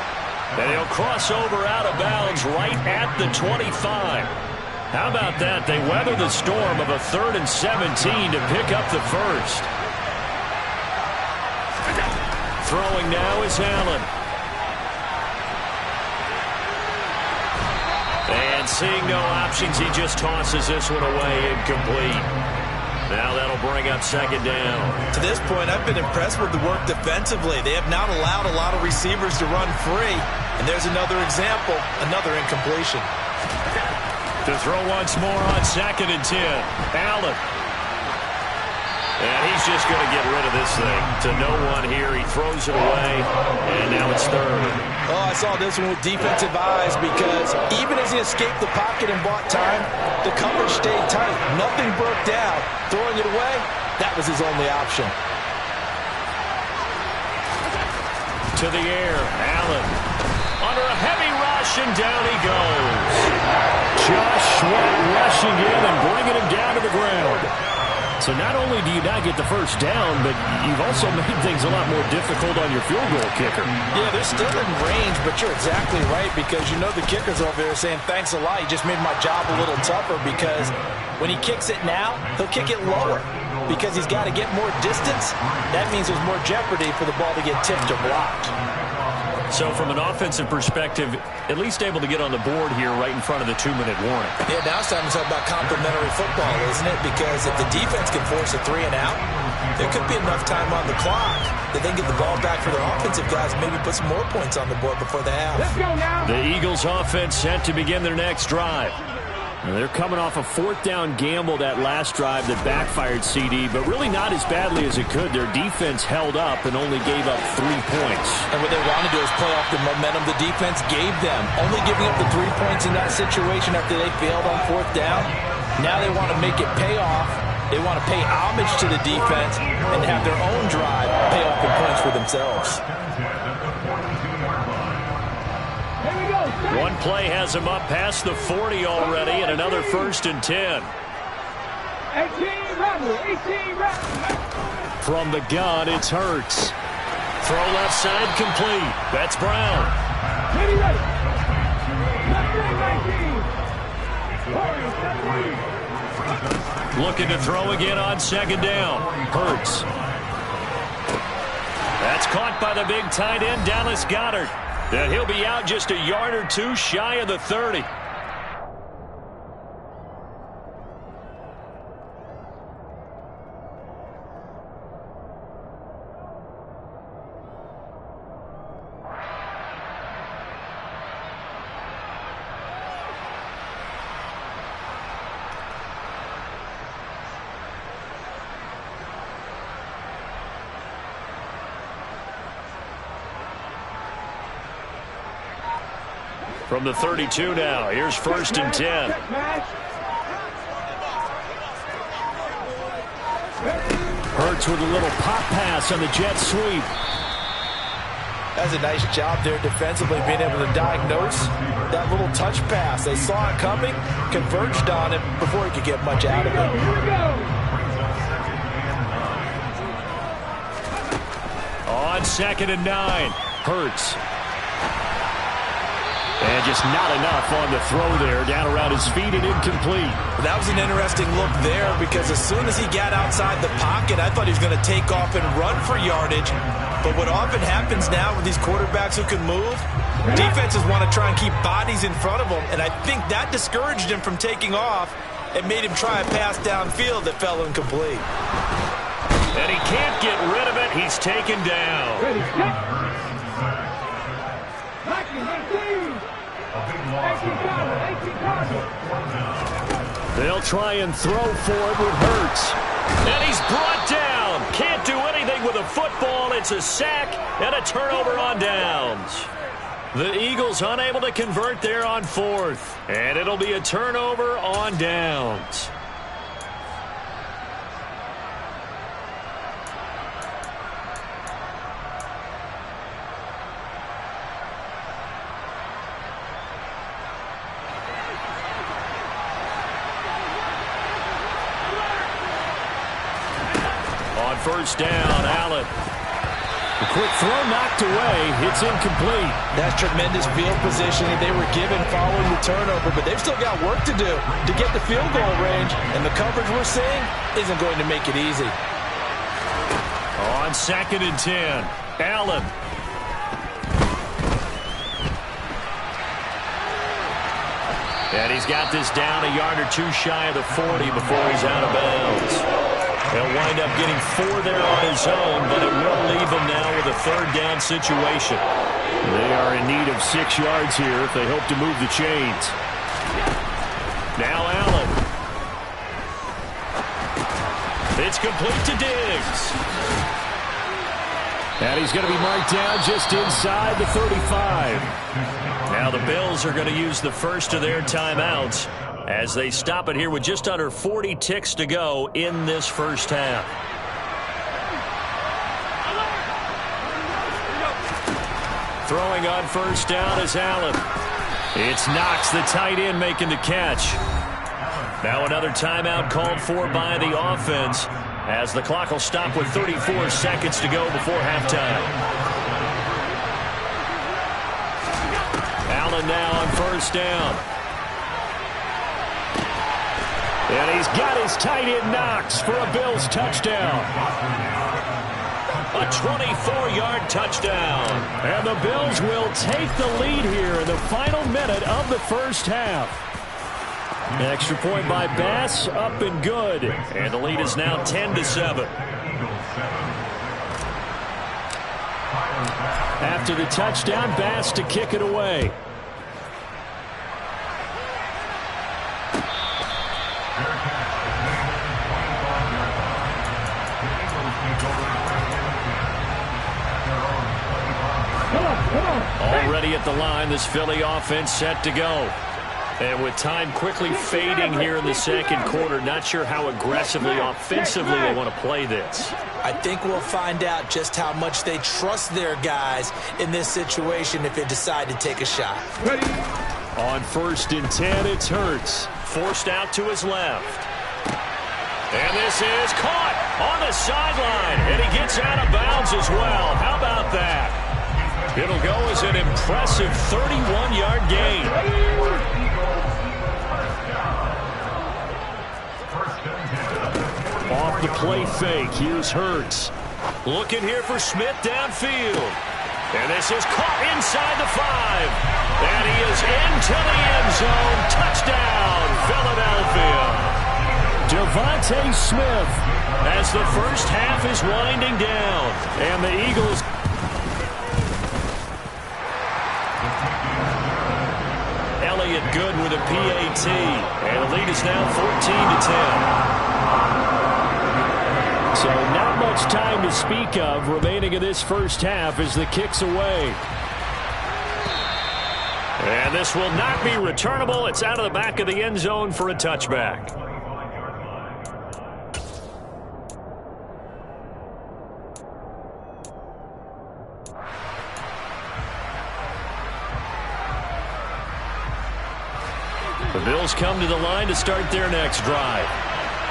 And he'll cross over out of bounds right at the 25. How about that? They weather the storm of a 3rd and 17 to pick up the first. Throwing now is Allen. And seeing no options, he just tosses this one away incomplete. Now that'll bring up 2nd down. To this point, I've been impressed with the work defensively. They have not allowed a lot of receivers to run free. And there's another example, another incompletion. To throw once more on 2nd and 10. Allen. And he's just going to get rid of this thing. To no one here. He throws it away. And now it's 3rd. Oh, I saw this one with defensive eyes because even as he escaped the pocket and bought time, the coverage stayed tight. Nothing broke down. Throwing it away, that was his only option. To the air, Allen. Under a heavy rush, and down he goes. Josh Sweat rushing in and bringing him down to the ground. So not only do you not get the first down, but you've also made things a lot more difficult on your field goal kicker. Yeah, they're still in range, but you're exactly right because you know the kicker's over there saying, thanks a lot. You just made my job a little tougher because when he kicks it now, he'll kick it lower because he's got to get more distance. That means there's more jeopardy for the ball to get tipped or blocked. So from an offensive perspective, at least able to get on the board here right in front of the 2-minute warning. Yeah, now it's time to talk about complementary football, isn't it? Because if the defense can force a 3 and out, there could be enough time on the clock that they can get the ball back for their offensive guys and maybe put some more points on the board before the half. Let's go now. The Eagles offense set to begin their next drive. And they're coming off a 4th down gamble that last drive that backfired CD, but really not as badly as it could. Their defense held up and only gave up 3 points. And what they want to do is play off the momentum the defense gave them. Only giving up the 3 points in that situation after they failed on 4th down. Now they want to make it pay off. They want to pay homage to the defense and have their own drive pay off in points for themselves. One play has him up past the 40 already, and another 1st and 10. 18 From the gun, it's Hurts. Throw left side complete. That's Brown. Looking to throw again on 2nd down. Hurts. That's caught by the big tight end, Dallas Goedert. And he'll be out just a yard or 2 shy of the 30. From the 32 now, here's 1st and 10. Hurts with a little pop pass on the jet sweep. That's a nice job there defensively, being able to diagnose that little touch pass. They saw it coming, converged on it before he could get much out of it. On 2nd and 9, Hurts. And just not enough on the throw there, down around his feet and incomplete. That was an interesting look there because as soon as he got outside the pocket, I thought he was going to take off and run for yardage. But what often happens now with these quarterbacks who can move, defenses want to try and keep bodies in front of them, and I think that discouraged him from taking off and made him try a pass downfield that fell incomplete. And he can't get rid of it. He's taken down. They'll try and throw for it with Hurts. And he's brought down. Can't do anything with a football. It's a sack and a turnover on downs. The Eagles unable to convert there on 4th. And it'll be a turnover on downs. On 1st down, Allen. A quick throw knocked away. It's incomplete. That's tremendous field positioning they were given following the turnover, but they've still got work to do to get the field goal range, and the coverage we're seeing isn't going to make it easy. On 2nd and 10, Allen. And he's got this down a yard or 2 shy of the 40 before he's out of bounds. He'll wind up getting 4 there on his own, but it will leave him now with a 3rd down situation. They are in need of 6 yards here if they hope to move the chains. Now Allen. It's complete to Diggs. And he's going to be marked down just inside the 35. Now the Bills are going to use the first of their timeouts as they stop it here with just under 40 ticks to go in this first half. Throwing on 1st down is Allen. It's Knox, the tight end, making the catch. Now another timeout called for by the offense as the clock will stop with 34 seconds to go before halftime. Allen now on first down. And he's got his tight end Knox for a Bills touchdown. A 24-yard touchdown. And the Bills will take the lead here in the final minute of the first half. An extra point by Bass, up and good. And the lead is now 10-7. After the touchdown, Bass to kick it away. Already at the line, this Philly offense set to go. And with time quickly fading here in the second quarter, not sure how aggressively, offensively they want to play this. I think we'll find out just how much they trust their guys in this situation if they decide to take a shot. On 1st and 10, it's Hurts. Forced out to his left. And this is caught on the sideline. And he gets out of bounds as well. How about that? It'll go as an impressive 31-yard gain. Off the play fake, here's Hurts. Looking here for Smith downfield. And this is caught inside the 5. And he is into the end zone. Touchdown, Philadelphia. Devontae Smith as the first half is winding down. And the Eagles... Elliott good with a PAT. And the lead is now 14-10. So not much time to speak of remaining in this first half as the kick's away. And this will not be returnable. It's out of the back of the end zone for a touchback. The Bills come to the line to start their next drive.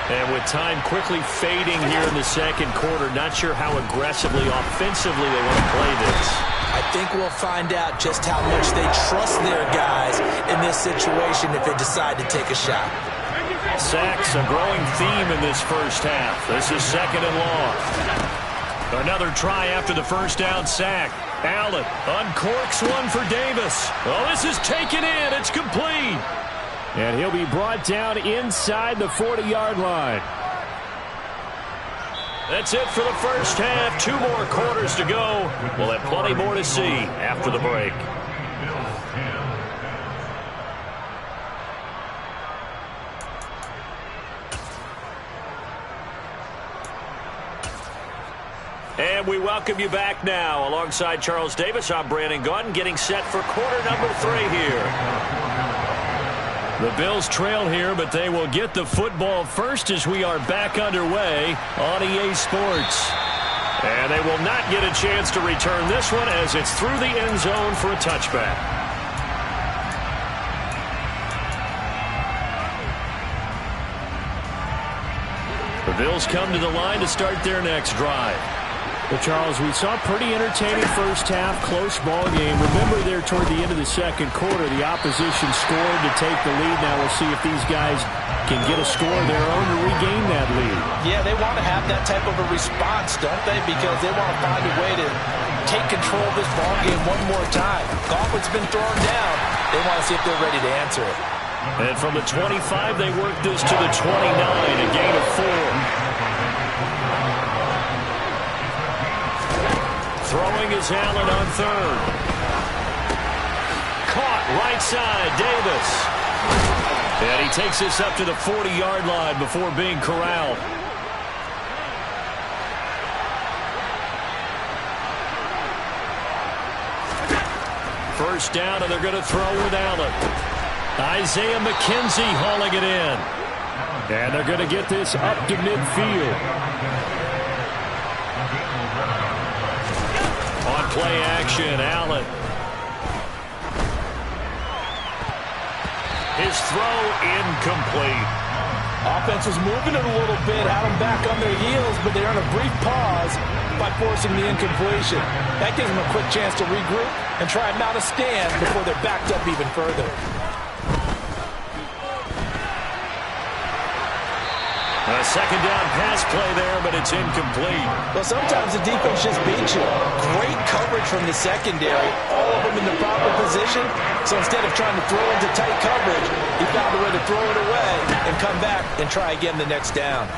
And with time quickly fading here in the second quarter, not sure how aggressively, offensively they want to play this. I think we'll find out just how much they trust their guys in this situation if they decide to take a shot. Sacks, a growing theme in this first half. This is 2nd and long. Another try after the first down sack. Allen uncorks one for Davis. Oh, this is taken in. It's complete. And he'll be brought down inside the 40-yard line. That's it for the first half. 2 more quarters to go. We'll have plenty more to see after the break. And we welcome you back now. Alongside Charles Davis, I'm Brandon Gaudin, getting set for quarter number 3 here. The Bills trail here, but they will get the football first as we are back underway on EA Sports. And they will not get a chance to return this one as it's through the end zone for a touchback. The Bills come to the line to start their next drive. Well, Charles, we saw a pretty entertaining first half, close ball game. Remember there toward the end of the second quarter, the opposition scored to take the lead. Now we'll see if these guys can get a score of their own to regain that lead. Yeah, they want to have that type of a response, don't they? Because they want to find a way to take control of this ball game one more time. Gauntlet's been thrown down. They want to see if they're ready to answer it. And from the 25, they work this to the 29, a gain of 4. Throwing is Allen on 3rd. Caught right side, Davis. And he takes this up to the 40-yard line before being corralled. First down, and they're going to throw with Allen. Isaiah McKenzie hauling it in. And they're going to get this up to midfield. On play action, Allen. His throw incomplete. Offense was moving it a little bit, had them back on their heels, but they're on a brief pause by forcing the incompletion. That gives them a quick chance to regroup and try and mount a stand before they're backed up even further. A second down pass play there, but it's incomplete. Well, sometimes the defense just beats you. Great coverage from the secondary, all of them in the proper position. So instead of trying to throw into tight coverage, he found a way to throw it away and come back and try again the next down.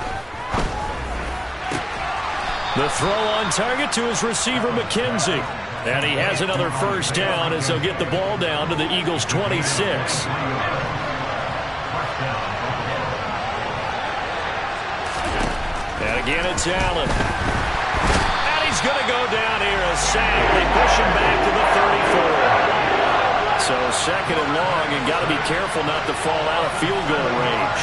The throw on target to his receiver, McKenzie. And he has another first down as they'll get the ball down to the Eagles' 26. And again, it's Allen. And he's going to go down here, a sack. They push him back to the 34. So second and long, and got to be careful not to fall out of field goal range.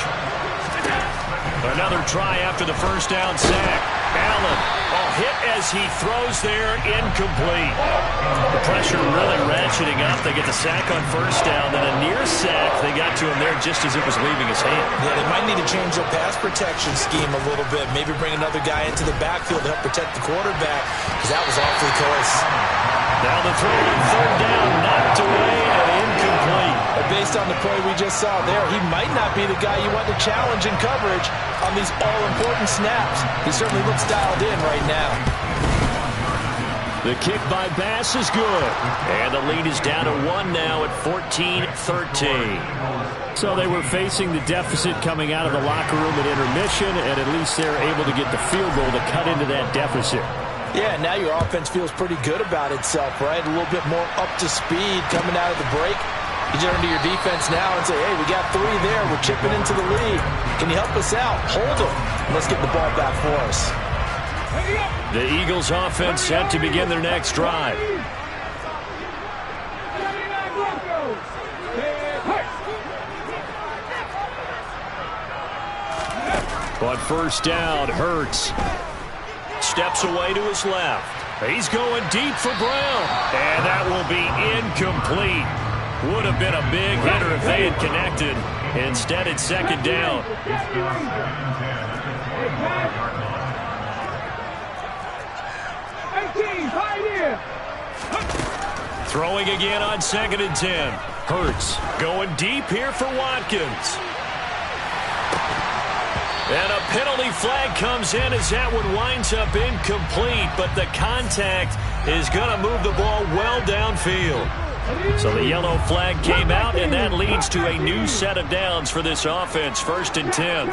Another try after the first down sack. Allen, all hit as he throws there, incomplete. The pressure really ratcheting up. They get the sack on first down, then a near sack. They got to him there just as it was leaving his hand. Yeah, they might need to change their pass protection scheme a little bit. Maybe bring another guy into the backfield to help protect the quarterback, because that was awfully close. Now the throw on third down, knocked away and incomplete. But based on the play we just saw there, he might not be the guy you want to challenge in coverage on these all-important snaps. He certainly looks dialed in right now. The kick by Bass is good. And the lead is down to 1 now at 14-13. So they were facing the deficit coming out of the locker room at intermission, and at least they're able to get the field goal to cut into that deficit. Yeah, now your offense feels pretty good about itself, right? A little bit more up to speed coming out of the break. You turn to your defense now and say, hey, we got 3 there. We're chipping into the lead. Can you help us out? Hold them. Let's get the ball back for us. The Eagles offense set to begin their next drive. On first down, Hurts steps away to his left. He's going deep for Brown. And that will be incomplete. Would have been a big hitter if they had connected. Instead, it's second down. Throwing again on 2nd and 10. Hurts going deep here for Watkins. And a penalty flag comes in as that one winds up incomplete, but the contact is going to move the ball well downfield. So the yellow flag came out, and that leads to a new set of downs for this offense. 1st and 10.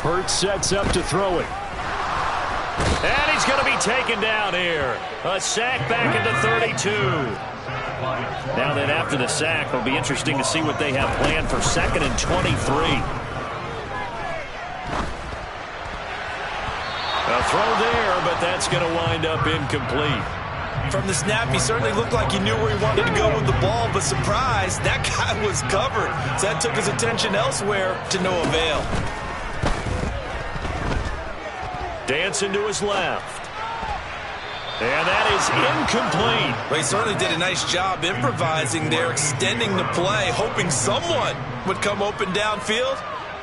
Hurts sets up to throw it. And he's going to be taken down here. A sack back into 32. Now then, after the sack, it'll be interesting to see what they have planned for 2nd and 23. A throw there, but that's going to wind up incomplete. From the snap, he certainly looked like he knew where he wanted to go with the ball, but surprise, that guy was covered. So that took his attention elsewhere to no avail. Dancing to his left. And that is incomplete. Well, he certainly did a nice job improvising there, extending the play, hoping someone would come open downfield,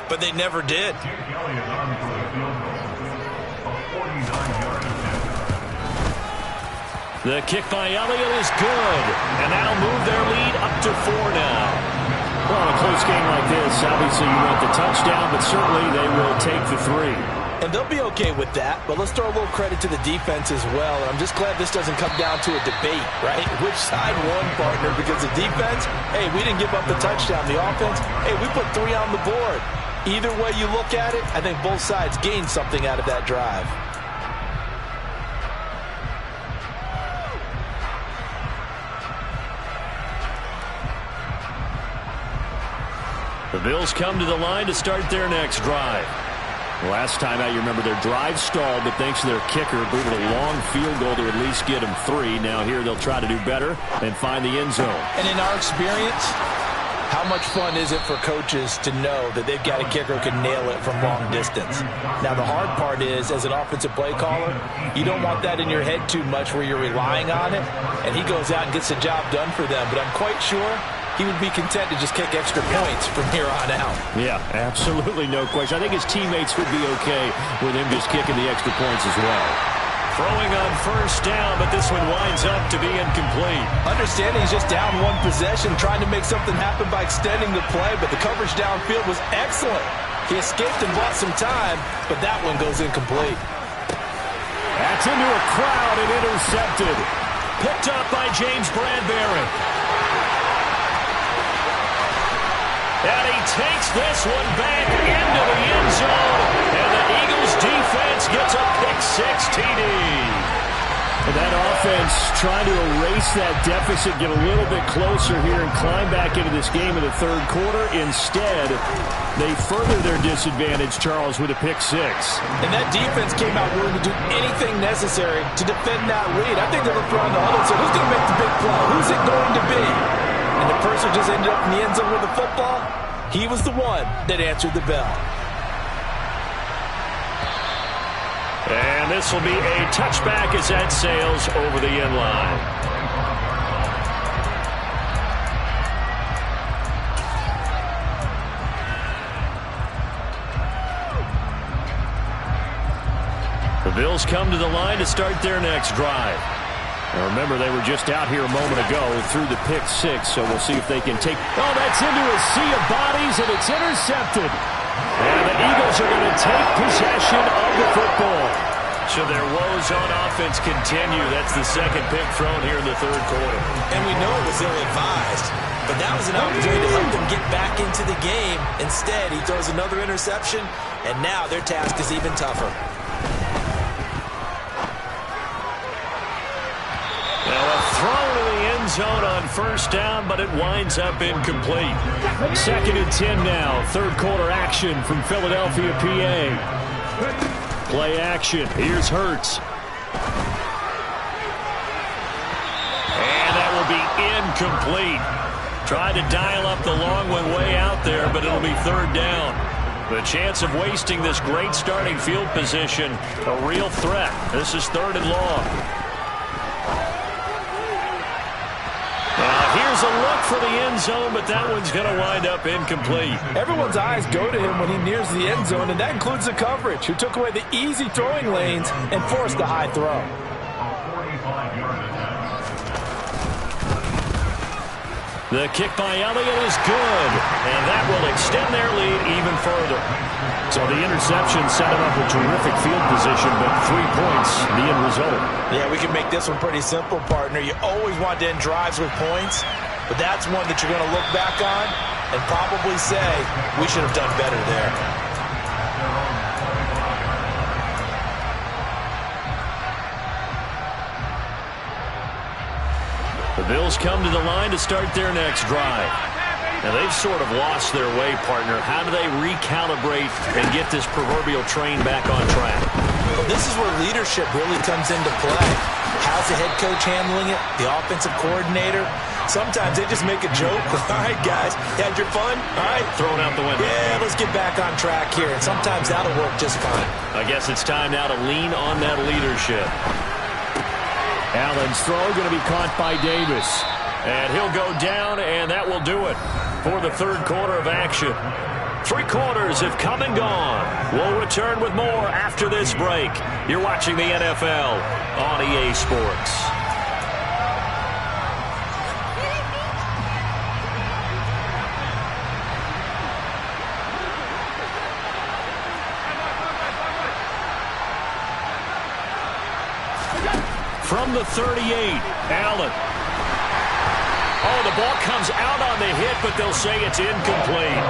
but they never did. The kick by Elliott is good, and that'll move their lead up to 4 now. Well, in a close game like this, obviously you want the touchdown, but certainly they will take the 3. And they'll be okay with that, but let's throw a little credit to the defense as well. And I'm just glad this doesn't come down to a debate, right? Which side won, partner? Because the defense, hey, we didn't give up the touchdown. The offense, hey, we put 3 on the board. Either way you look at it, I think both sides gained something out of that drive. The Bills come to the line to start their next drive. Last time out, you remember their drive stalled, but thanks to their kicker, booted a long field goal to at least get them 3. Now here they'll try to do better and find the end zone. And in our experience, how much fun is it for coaches to know that they've got a kicker who can nail it from long distance? Now, the hard part is, as an offensive play caller, you don't want that in your head too much where you're relying on it, and he goes out and gets the job done for them. But I'm quite sure he would be content to just kick extra points from here on out. Yeah, absolutely no question. I think his teammates would be okay with him just kicking the extra points as well. Throwing on first down, but this one winds up to be incomplete. Understanding he's just down one possession, trying to make something happen by extending the play, but the coverage downfield was excellent. He escaped and bought some time, but that one goes incomplete. That's into a crowd and intercepted. Picked up by James Bradbury. And he takes this one back into the end zone. And the Eagles defense gets a pick-six TD. And that offense trying to erase that deficit, get a little bit closer here and climb back into this game in the third quarter. Instead, they further their disadvantage, Charles, with a pick-six. And that defense came out willing to do anything necessary to defend that lead. I think they looked around the huddle and said, who's going to make the big play? Who's it going to be? And the person just ended up in the end zone with the football. He was the one that answered the bell. And this will be a touchback as that sails over the end line. The Bills come to the line to start their next drive. Now remember, they were just out here a moment ago through the pick-six, so we'll see if they can take... Oh, that's into a sea of bodies, and it's intercepted. And the Eagles are going to take possession of the football. So their woes on offense continue. That's the second pick thrown here in the third quarter. And we know it was ill-advised, but that was an opportunity to help them get back into the game. Instead, he throws another interception, and now their task is even tougher. Now a throw to the end zone on first down, but it winds up incomplete. 2nd and 10 now. Third quarter action from Philadelphia, PA. Play action. Here's Hurts. And that will be incomplete. Tried to dial up the long one way out there, but it'll be third down. The chance of wasting this great starting field position, a real threat. This is third and long. Here's a look for the end zone, but that one's going to wind up incomplete. Everyone's eyes go to him when he nears the end zone, and that includes the coverage, who took away the easy throwing lanes and forced the high throw. The kick by Elliott is good, and that will extend their lead even further. So the interception set him up with terrific field position, but 3 points, the end result. Yeah, we can make this one pretty simple, partner. You always want to end drives with points, but that's one that you're going to look back on and probably say, we should have done better there. The Bills come to the line to start their next drive. Now, they've sort of lost their way, partner. How do they recalibrate and get this proverbial train back on track? Well, this is where leadership really comes into play. How's the head coach handling it? The offensive coordinator? Sometimes they just make a joke. All right, guys, you had your fun? All right. Thrown out the window. Yeah, let's get back on track here. And sometimes that'll work just fine. I guess it's time now to lean on that leadership. Allen's throw going to be caught by Davis. And he'll go down, and that will do it for the third quarter of action. 3 quarters have come and gone. We'll return with more after this break. You're watching the NFL on EA Sports. From the 38, Allen. Oh, the ball comes out on the hit, but they'll say it's incomplete.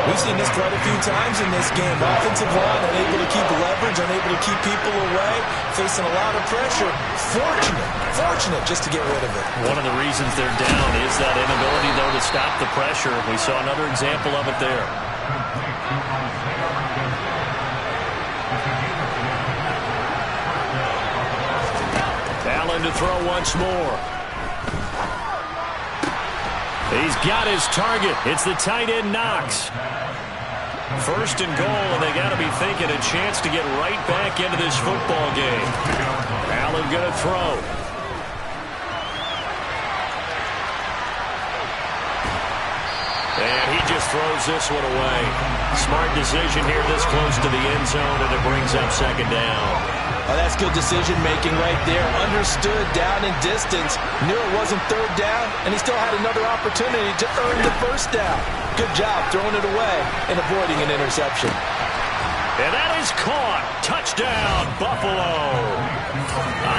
We've seen this quite a few times in this game. Offensive line unable to keep leverage, unable to keep people away, facing a lot of pressure. Fortunate just to get rid of it. One of the reasons they're down is that inability, though, to stop the pressure. We saw another example of it there. Allen to throw once more. He's got his target. It's the tight end Knox. First and goal, and they got to be thinking a chance to get right back into this football game. Allen going to throw. throws this one away. Smart decision here this close to the end zone, and it brings up second down. Oh, that's good decision-making right there. Understood down and distance. Knew it wasn't third down, and he still had another opportunity to earn the first down. Good job throwing it away and avoiding an interception. And that is caught. Touchdown, Buffalo.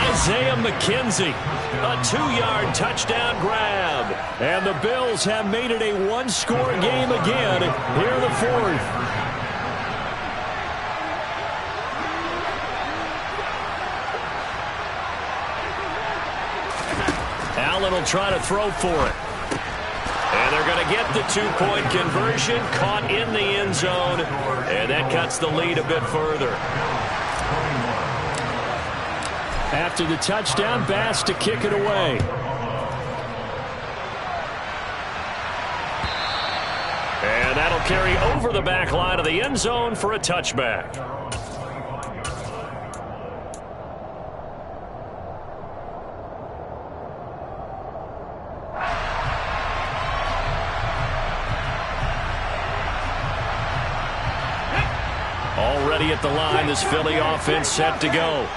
Isaiah McKenzie, a 2-yard touchdown grab. And the Bills have made it a one-score game again here in the fourth. Allen will try to throw for it. And they're going to get the two-point conversion, caught in the end zone, and that cuts the lead a bit further. After the touchdown, Bass to kick it away. And that'll carry over the back line of the end zone for a touchback. Already at the line, this Philly offense set to go.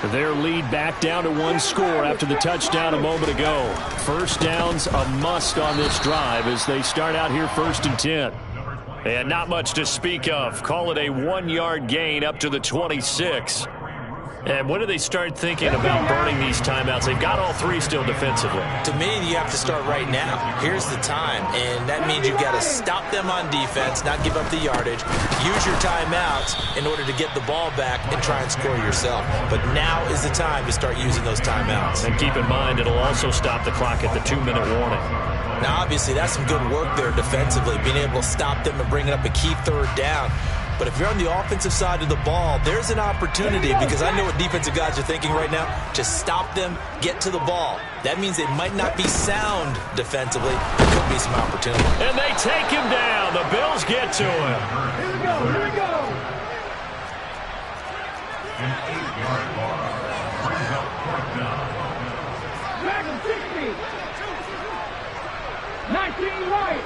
Their lead back down to one score after the touchdown a moment ago. First down's a must on this drive as they start out here 1st and 10. And not much to speak of. Call it a 1-yard gain up to the 26. And when do they start thinking about burning these timeouts? They've got all three still defensively. To me, you have to start right now. Here's the time, and that means you've got to stop them on defense, not give up the yardage, use your timeouts in order to get the ball back and try and score yourself. But now is the time to start using those timeouts. And keep in mind, it'll also stop the clock at the 2-minute warning. Now, obviously, that's some good work there defensively, being able to stop them and bringing up a key third down. But if you're on the offensive side of the ball, there's an opportunity, because I know what defensive guys are thinking right now. Just stop them, get to the ball. That means they might not be sound defensively. There could be some opportunity. And they take him down. The Bills get to him. Here we go, here we go. An 8-yard loss brings up 4th down. Back him 60. 19 right.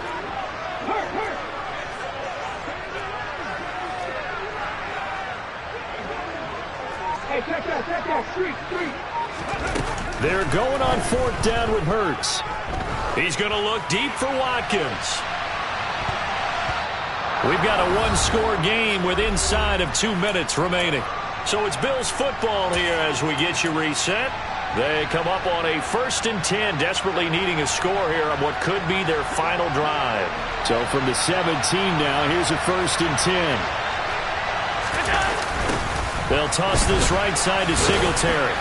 Hurt. Hey, check that, street. They're going on 4th down with Hurts. He's going to look deep for Watkins. We've got a one-score game with inside of 2 minutes remaining. So it's Bills football here as we get you reset. They come up on a 1st and 10, desperately needing a score here on what could be their final drive. So from the 17 now, here's a 1st and 10. They'll toss this right side to Singletary.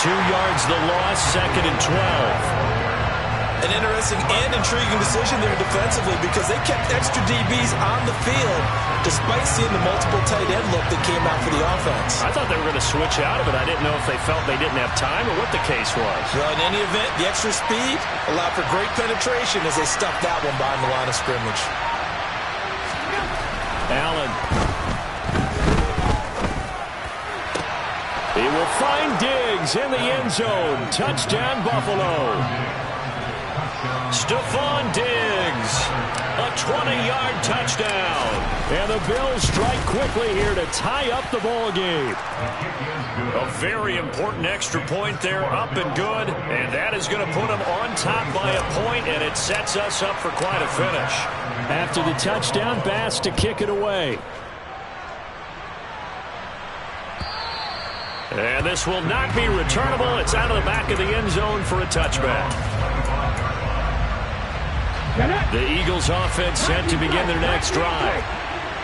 2 yards the loss, 2nd and 12. An interesting and intriguing decision there defensively, because they kept extra DBs on the field despite seeing the multiple tight end look that came out for the offense. I thought they were going to switch out of it. I didn't know if they felt they didn't have time or what the case was. Well, in any event, the extra speed allowed for great penetration as they stuffed that one behind the line of scrimmage. Allen. He will find Diggs in the end zone. Touchdown, Buffalo. Stephon Diggs, a 20-yard touchdown. And the Bills strike quickly here to tie up the ball game. A very important extra point there, up and good. And that is going to put them on top by a point, and it sets us up for quite a finish. After the touchdown, Bass to kick it away. And this will not be returnable. It's out of the back of the end zone for a touchback. The Eagles offense set to begin their next drive.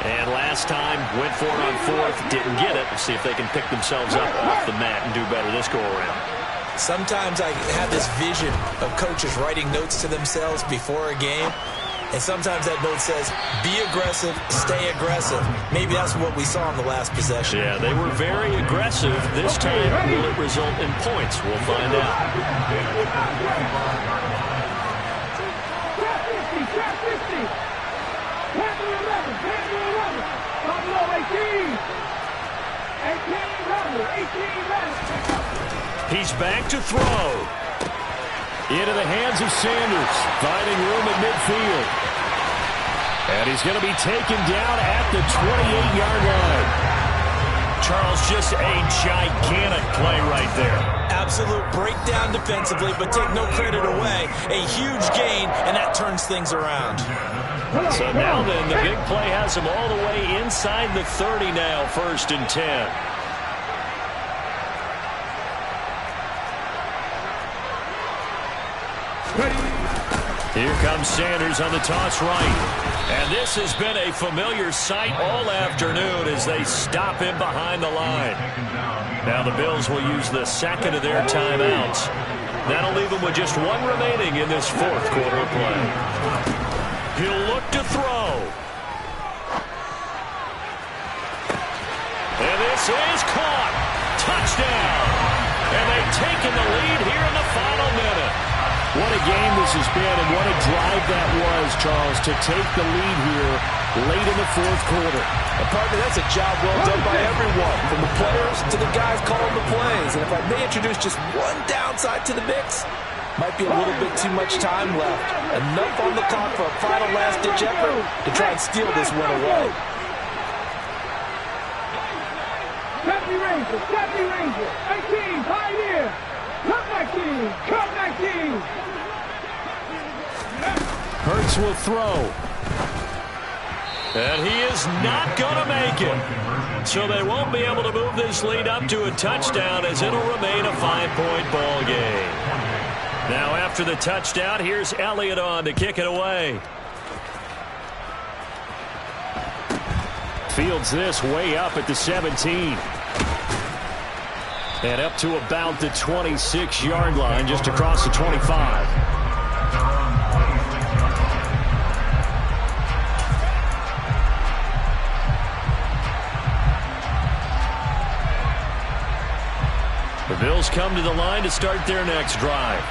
And last time went for it on 4th, didn't get it. Let's see if they can pick themselves up off the mat and do better this go-around. Sometimes I have this vision of coaches writing notes to themselves before a game. And sometimes that note says, be aggressive, stay aggressive. Maybe that's what we saw in the last possession. Yeah, they were very aggressive. This time, will it result in points? We'll find out. Trap 50. Panther 11. Buffalo 18. 18 He's back to throw. Into the hands of Sanders. Finding room at midfield. And he's going to be taken down at the 28-yard line. Charles, just a gigantic play right there. Absolute breakdown defensively, but take no credit away. A huge gain, and that turns things around. So now then, the big play has him all the way inside the 30 now, 1st and 10. Here comes Sanders on the toss right. And this has been a familiar sight all afternoon as they stop him behind the line. Now the Bills will use the second of their timeouts. That'll leave them with just one remaining in this 4th quarter play. He'll look to throw. And this is caught. Touchdown. And they've taken the lead here in the final minute. What a game this has been, and what a drive that was, Charles, to take the lead here late in the 4th quarter. And partner, that's a job well done by everyone, from the players to the guys calling the plays. And if I may introduce just one downside to the mix, might be a little bit too much time left. Enough on the clock for a final last-ditch effort to try and steal this one away. Deputy Ranger, 18, Pioneer. Cut 19. Hurts will throw. And he is not going to make it. So they won't be able to move this lead up to a touchdown as it'll remain a 5-point ball game. Now after the touchdown, here's Elliott on to kick it away. Fields this way up at the 17. And up to about the 26-yard line, just across the 25. The Bills come to the line to start their next drive.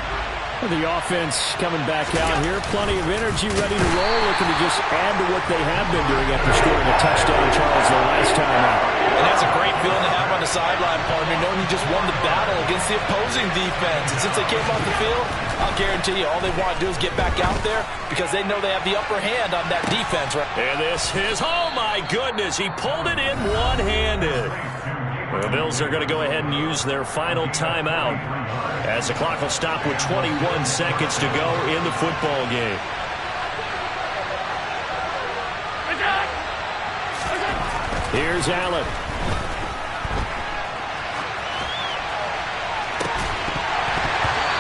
The offense coming back out here. Plenty of energy, ready to roll, looking to just add to what they have been doing after scoring a touchdown, Charles, the last time out. And that's a great feeling to have on the sideline, partner, knowing you just won the battle against the opposing defense. And since they came off the field, I'll guarantee you all they want to do is get back out there because they know they have the upper hand on that defense. Right? And this is, oh my goodness, he pulled it in one-handed. The Bills are going to go ahead and use their final timeout as the clock will stop with 21 seconds to go in the football game. Here's Allen.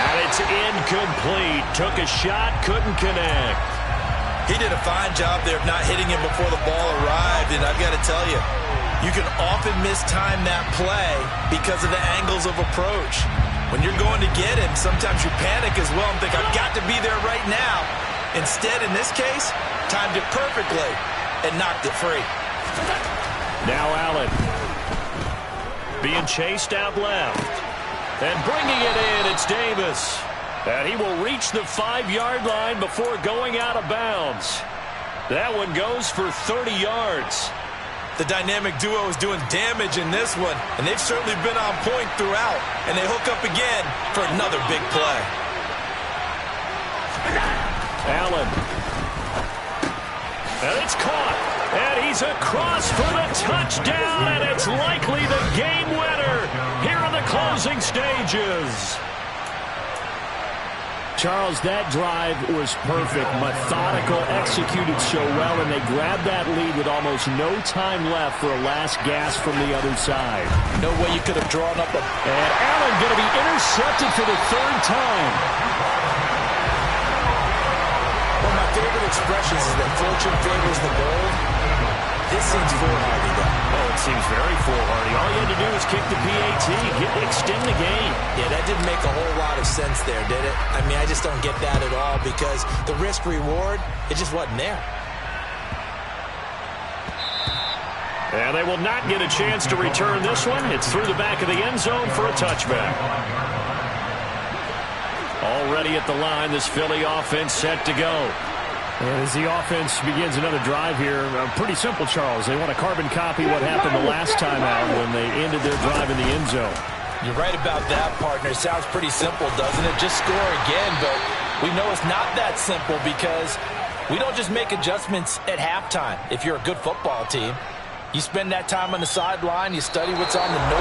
And it's incomplete. Took a shot, couldn't connect. He did a fine job there of not hitting him before the ball arrived, and I've got to tell you, you can often mistime that play because of the angles of approach. When you're going to get him, sometimes you panic as well and think, I've got to be there right now. Instead, in this case, timed it perfectly and knocked it free. Now Allen being chased out left. And bringing it in, it's Davis. And he will reach the 5-yard line before going out of bounds. That one goes for 30 yards. The dynamic duo is doing damage in this one, and they've certainly been on point throughout. And they hook up again for another big play. Allen. And it's caught. And he's across for the touchdown, and it's likely the game winner here in the closing stages. Charles, that drive was perfect, methodical, executed so well, and they grabbed that lead with almost no time left for a last gasp from the other side. No way you could have drawn up a... And Allen going to be intercepted for the 3rd time. One of my favorite expressions is that fortune favors the bold. This seems foolhardy, though. Oh, it seems very foolhardy. All you had to do was kick the PAT, extend the game. Yeah, that didn't make a whole lot of sense there, did it? I mean, I just don't get that at all because the risk-reward, it just wasn't there. And they will not get a chance to return this one. It's through the back of the end zone for a touchback. Already at the line, this Philly offense set to go. And as the offense begins another drive here, pretty simple, Charles. They want to carbon copy what happened the last time out when they ended their drive in the end zone. You're right about that, partner. Sounds pretty simple, doesn't it? Just score again, but we know it's not that simple because We don't just make adjustments at halftime if you're a good football team. You spend that time on the sideline, you study what's on the note.